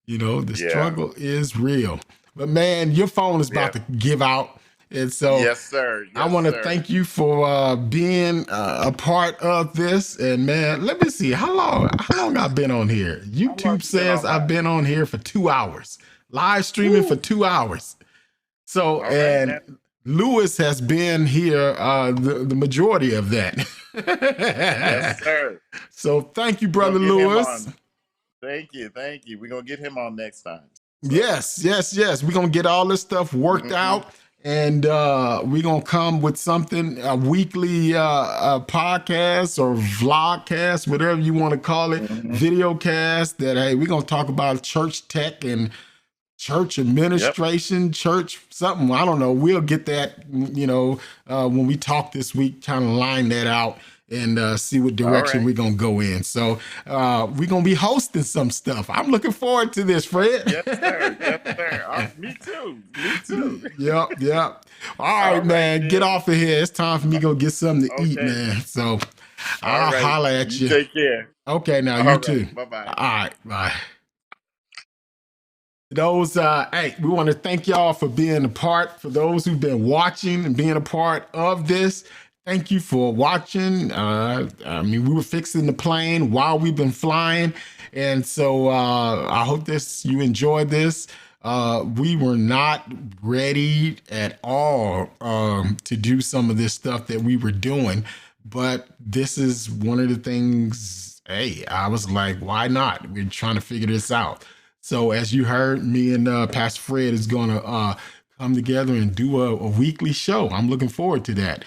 The Yeah. struggle is real. But man, your phone is about Yeah. to give out, and so Yes, sir. I Yes, want to sir. thank you for being a part of this. And man, let me see how long I've been on here. How long YouTube you been says I've online? been on here for 2 hours, live streaming for Woo. 2 hours. So, All right now. and Lewis has been here the majority of Yes, that. sir. So thank you, We're brother gonna get him Lewis. on. Thank you. Thank you. We're gonna get him on next time. So. Yes. We're gonna get all this stuff worked Hmm. out, and we're gonna come with something, a weekly podcast or vlogcast, whatever you want to call it, Hmm. video cast. That, hey, we're gonna talk about church tech and church Yep. administration, church something. I don't know. We'll get that, when we talk this week, kind of line that out and see what All direction right. we're going to go in. So we're going to be hosting some stuff. I'm looking forward to this, Fred. Yes, sir. Yes, sir. Me too. Me too. Yep. All All right, right man. Get then. off of here. It's time for me to go get something to eat, Okay. man. So All I'll right. holler at You you. take care. Okay, now you All too. right. Bye bye. All right, bye. Those Hey, we want to thank y'all for being a part. For those who've been watching and being a part of this, thank you for watching. We were fixing the plane while we've been flying, and so I hope you enjoyed this. We were not ready at all to do some of this stuff that we were doing, but this is one of the things. Hey, I was like, why not? We're trying to figure this out. So as you heard, me and Pastor Fred is going to come together and do a weekly show. I'm looking forward to that.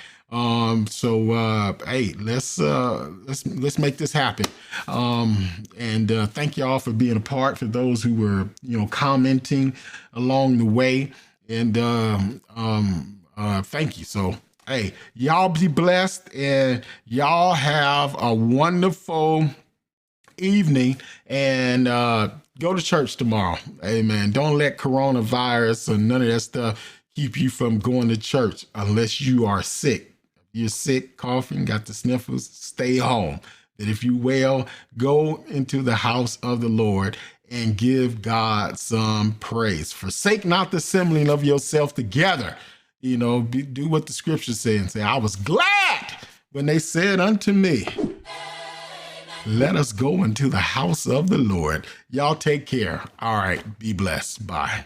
Hey, let's make this happen. And thank y'all for being a part. For those who were commenting along the way, and thank you. So hey, y'all be blessed, and y'all have a wonderful evening, and go to church tomorrow. Amen. Don't let coronavirus or none of that stuff keep you from going to church unless you are sick. If you're sick, coughing, got the sniffles, stay home. But if you well, go into the house of the Lord and give God some praise. Forsake not the assembling of yourself together. Do what the scriptures say and say, I was glad when they said unto me, let us go into the house of the Lord. Y'all take care. All right. Be blessed. Bye.